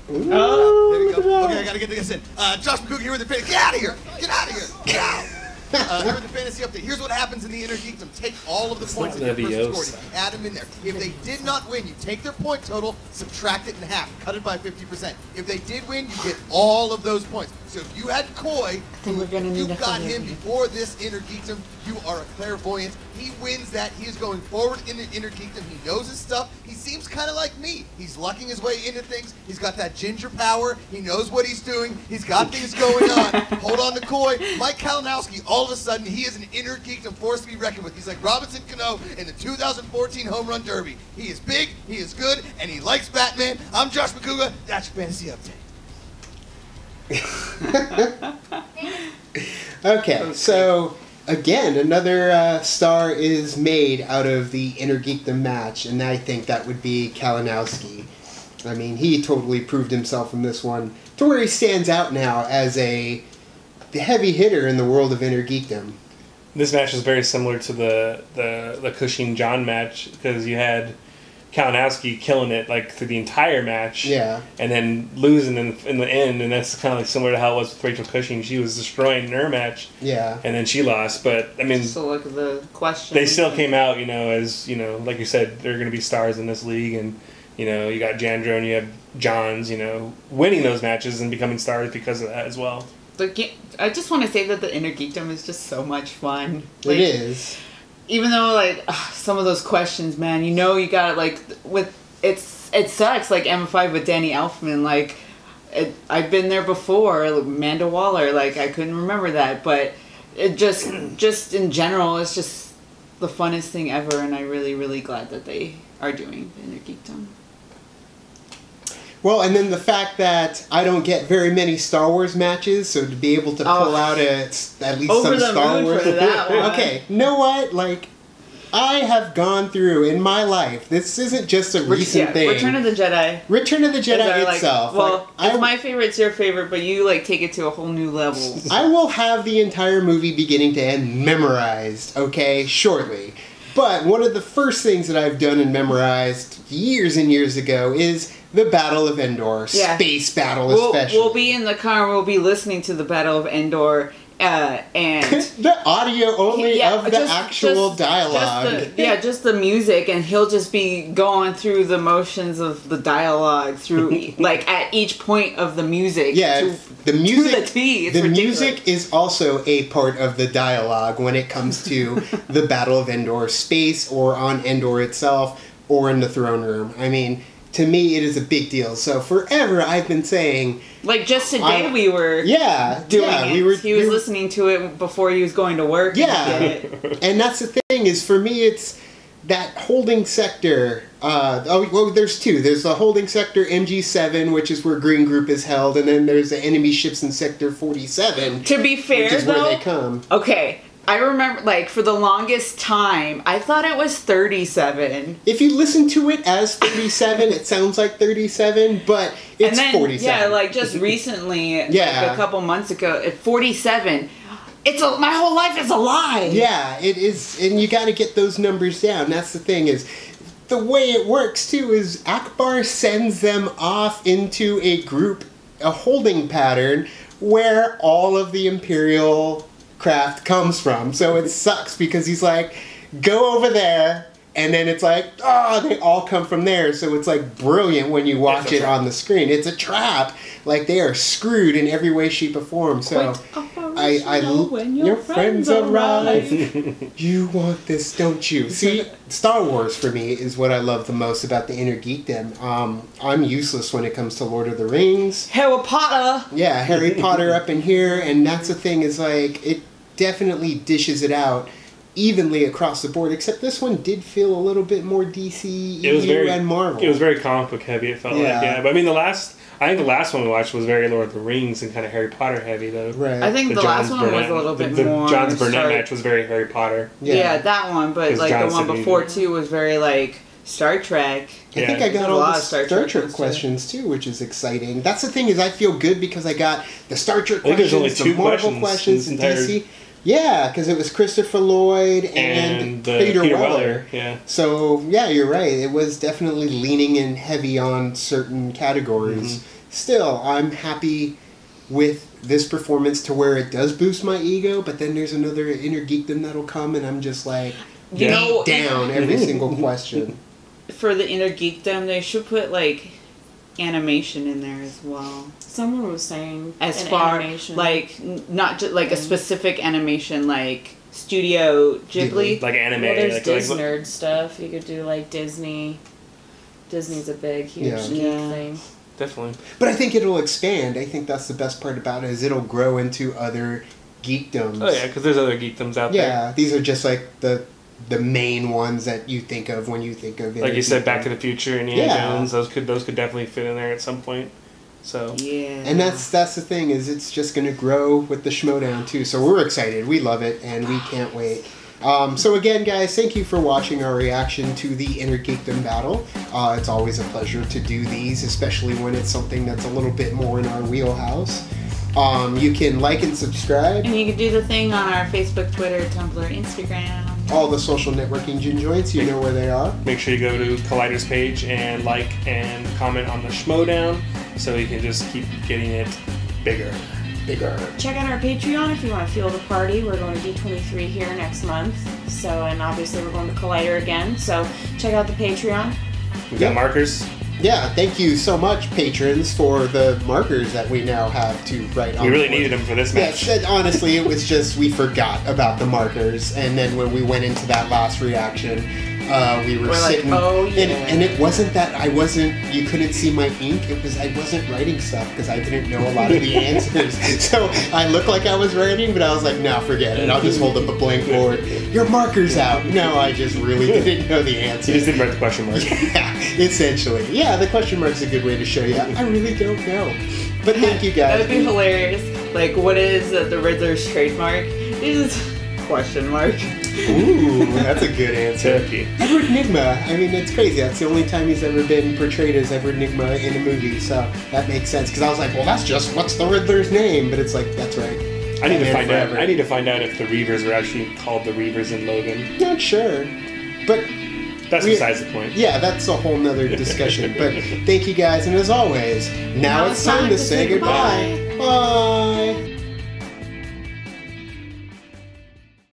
There we go. Okay, I gotta get this in. Josh McCouga here with the fantasy. Get out of here! Get out of here! Get out! Here with the fantasy update. Here's what happens in the InnerGeekDom. Take all of the points that your person scored, add them in there. If they did not win, you take their point total, subtract it in half, cut it by 50%. If they did win, you get all of those points. So if you had Koi, you got him before this InnerGeekDom, you are a clairvoyant. He wins that. He is going forward in the InnerGeekDom. He knows his stuff. He seems kind of like me. He's lucking his way into things. He's got that ginger power. He knows what he's doing. He's got things going on. Hold on to Koi. Mike Kalinowski, all of a sudden, he is an InnerGeekDom force to be reckoned with. He's like Robinson Cano in the 2014 Home Run Derby. He is big, he is good, and he likes Batman. I'm Josh McCouga. That's your fantasy update. Okay, so again, another star is made out of the InnerGeekDom match, and I think that would be Kalinowski. I mean, he totally proved himself in this one to where he stands out now as the heavy hitter in the world of InnerGeekDom. This match is very similar to the Cushing John match because you had Kalinowski killing it like through the entire match, and then losing in the end, and that's kind of like similar to how it was with Rachel Cushing. She was destroying in her match, and then she lost. But I mean, so look at the question. They still came out, as like you said, they're going to be stars in this league, and you got Jandreau and you have Johns, winning those matches and becoming stars because of that as well. I just want to say that the InnerGeekDom is just so much fun. It is. Even though some of those questions, man, you got it sucks like M5 with Danny Elfman. I've been there before. Amanda Waller, I couldn't remember that, but it just in general, it's just the funnest thing ever, and I'm really, really glad that they are doing the InnerGeekDom. Well, and then the fact that I don't get very many Star Wars matches, so to be able to pull out at least some Star Wars. For that one. Okay, you know what? I have gone through in my life. This isn't just a recent thing. Return of the Jedi. Return of the Jedi itself. It's my favorite. It's your favorite, but you take it to a whole new level. I will have the entire movie beginning to end memorized. Okay, shortly. But one of the first things that I've done and memorized years and years ago is the Battle of Endor, space battle especially. We'll be in the car, we'll be listening to the Battle of Endor, and... the audio only of the actual dialogue. Just the music, and he'll just be going through the motions of the dialogue through, at each point of the music. Yeah, the music, to the T. The music is also a part of the dialogue when it comes to the Battle of Endor space, or on Endor itself, or in the throne room. I mean... To me, it is a big deal. So forever, I've been saying... just today we were doing it. He was listening to it before he was going to work. Yeah. And that's the thing, is for me, it's that holding sector. There's two. There's the holding sector MG7, which is where Green Group is held, and then there's the enemy ships in Sector 47. To be fair, which is where they come. Okay. I remember, for the longest time, I thought it was 37. If you listen to it as 37, it sounds like 37, but it's 47. Yeah, just recently, a couple months ago, at 47, my whole life is a lie. Yeah, it is, and you got to get those numbers down. That's the thing is, the way it works too is Akbar sends them off into a holding pattern where all of the Imperial craft comes from. So it sucks because he's like, go over there, and then it's like, oh, they all come from there. So it's like brilliant when you watch it on the screen. It's a trap. Like they are screwed in every way, shape, or form. So your friends arrive. You want this, don't you? See, Star Wars for me is what I love the most about the InnerGeekDom. I'm useless when it comes to Lord of the Rings. Harry Potter. Yeah, Harry Potter up in here, and that's the thing is like it definitely dishes it out evenly across the board, except this one did feel a little bit more DC, EU, and Marvel. It was very comic book heavy, it felt like, yeah. But I mean, I think the last one we watched was very Lord of the Rings and kind of Harry Potter heavy, though. Right. I think the last one was a little bit more... The John's Burnett match was very Harry Potter. Yeah, that one, but like the one before, too, was very like Star Trek. I think I got a lot of Star Trek questions, too, which is exciting. That's the thing is I feel good because I got the Star Trek questions, the Marvel questions, and DC... Yeah, because it was Christopher Lloyd and Peter Weller. Yeah. So, yeah, you're right. It was definitely leaning in heavy on certain categories. Mm-hmm. Still, I'm happy with this performance to where it does boost my ego, but then there's another InnerGeekDom that'll come and I'm just like, beat down every single question. For the InnerGeekDom, they should put, like, animation in there as well. Someone was saying as far animation. Like not just like a specific animation like Studio Ghibli, like anime. Well, there's like nerd stuff. You could do like Disney. Disney's a big, huge geek thing. Definitely. But I think it'll expand. I think that's the best part about it is it'll grow into other geekdoms. Oh yeah, because there's other geekdoms out there. Yeah, these are just like the main ones that you think of when you think of it. Like you said, Back to the Future and Indiana Jones, those could definitely fit in there at some point. So and that's the thing is it's just going to grow with the Schmoedown too. So we're excited, we love it, and we can't wait. So again, guys, thank you for watching our reaction to the InnerGeekDom battle. It's always a pleasure to do these, especially when it's something that's a little bit more in our wheelhouse. You can like and subscribe. And you can do the thing on our Facebook, Twitter, Tumblr, Instagram. All the social networking gin joints, you know where they are. Make sure you go to Collider's page and like and comment on the Schmoedown so you can just keep getting it bigger. Check out our Patreon if you want to feel the party. We're going to D23 here next month. So, and obviously we're going to Collider again. So check out the Patreon. We got markers. Yeah, thank you so much, patrons, for the markers that we now have to write on. We really needed them for this match. Yes, honestly, it was just we forgot about the markers, and then when we went into that last reaction, we were sitting, like, oh, yeah. and it wasn't that you couldn't see my ink, it was I wasn't writing stuff because I didn't know a lot of the answers. So I looked like I was writing, but I was like, no, forget it. I'll just hold up a blank board. Your marker's out. No, I just really didn't know the answer. You just didn't write the question mark. Yeah, essentially. Yeah, the question mark's a good way to show you. I really don't know. But thank you guys. That would be hilarious. Like, what is the Riddler's trademark? Is question mark. Ooh, that's a good answer. Edward Nygma. I mean, it's crazy. That's the only time he's ever been portrayed as Edward Nygma in a movie, so that makes sense. Because I was like, well, that's just what's the Riddler's name? But it's like, that's right. I need to find out. I need to find out if the Reavers are actually called the Reavers in Logan. Not sure, but that's besides the point. Yeah, that's a whole nother discussion. But thank you guys, and as always, now it's time to say goodbye. Bye.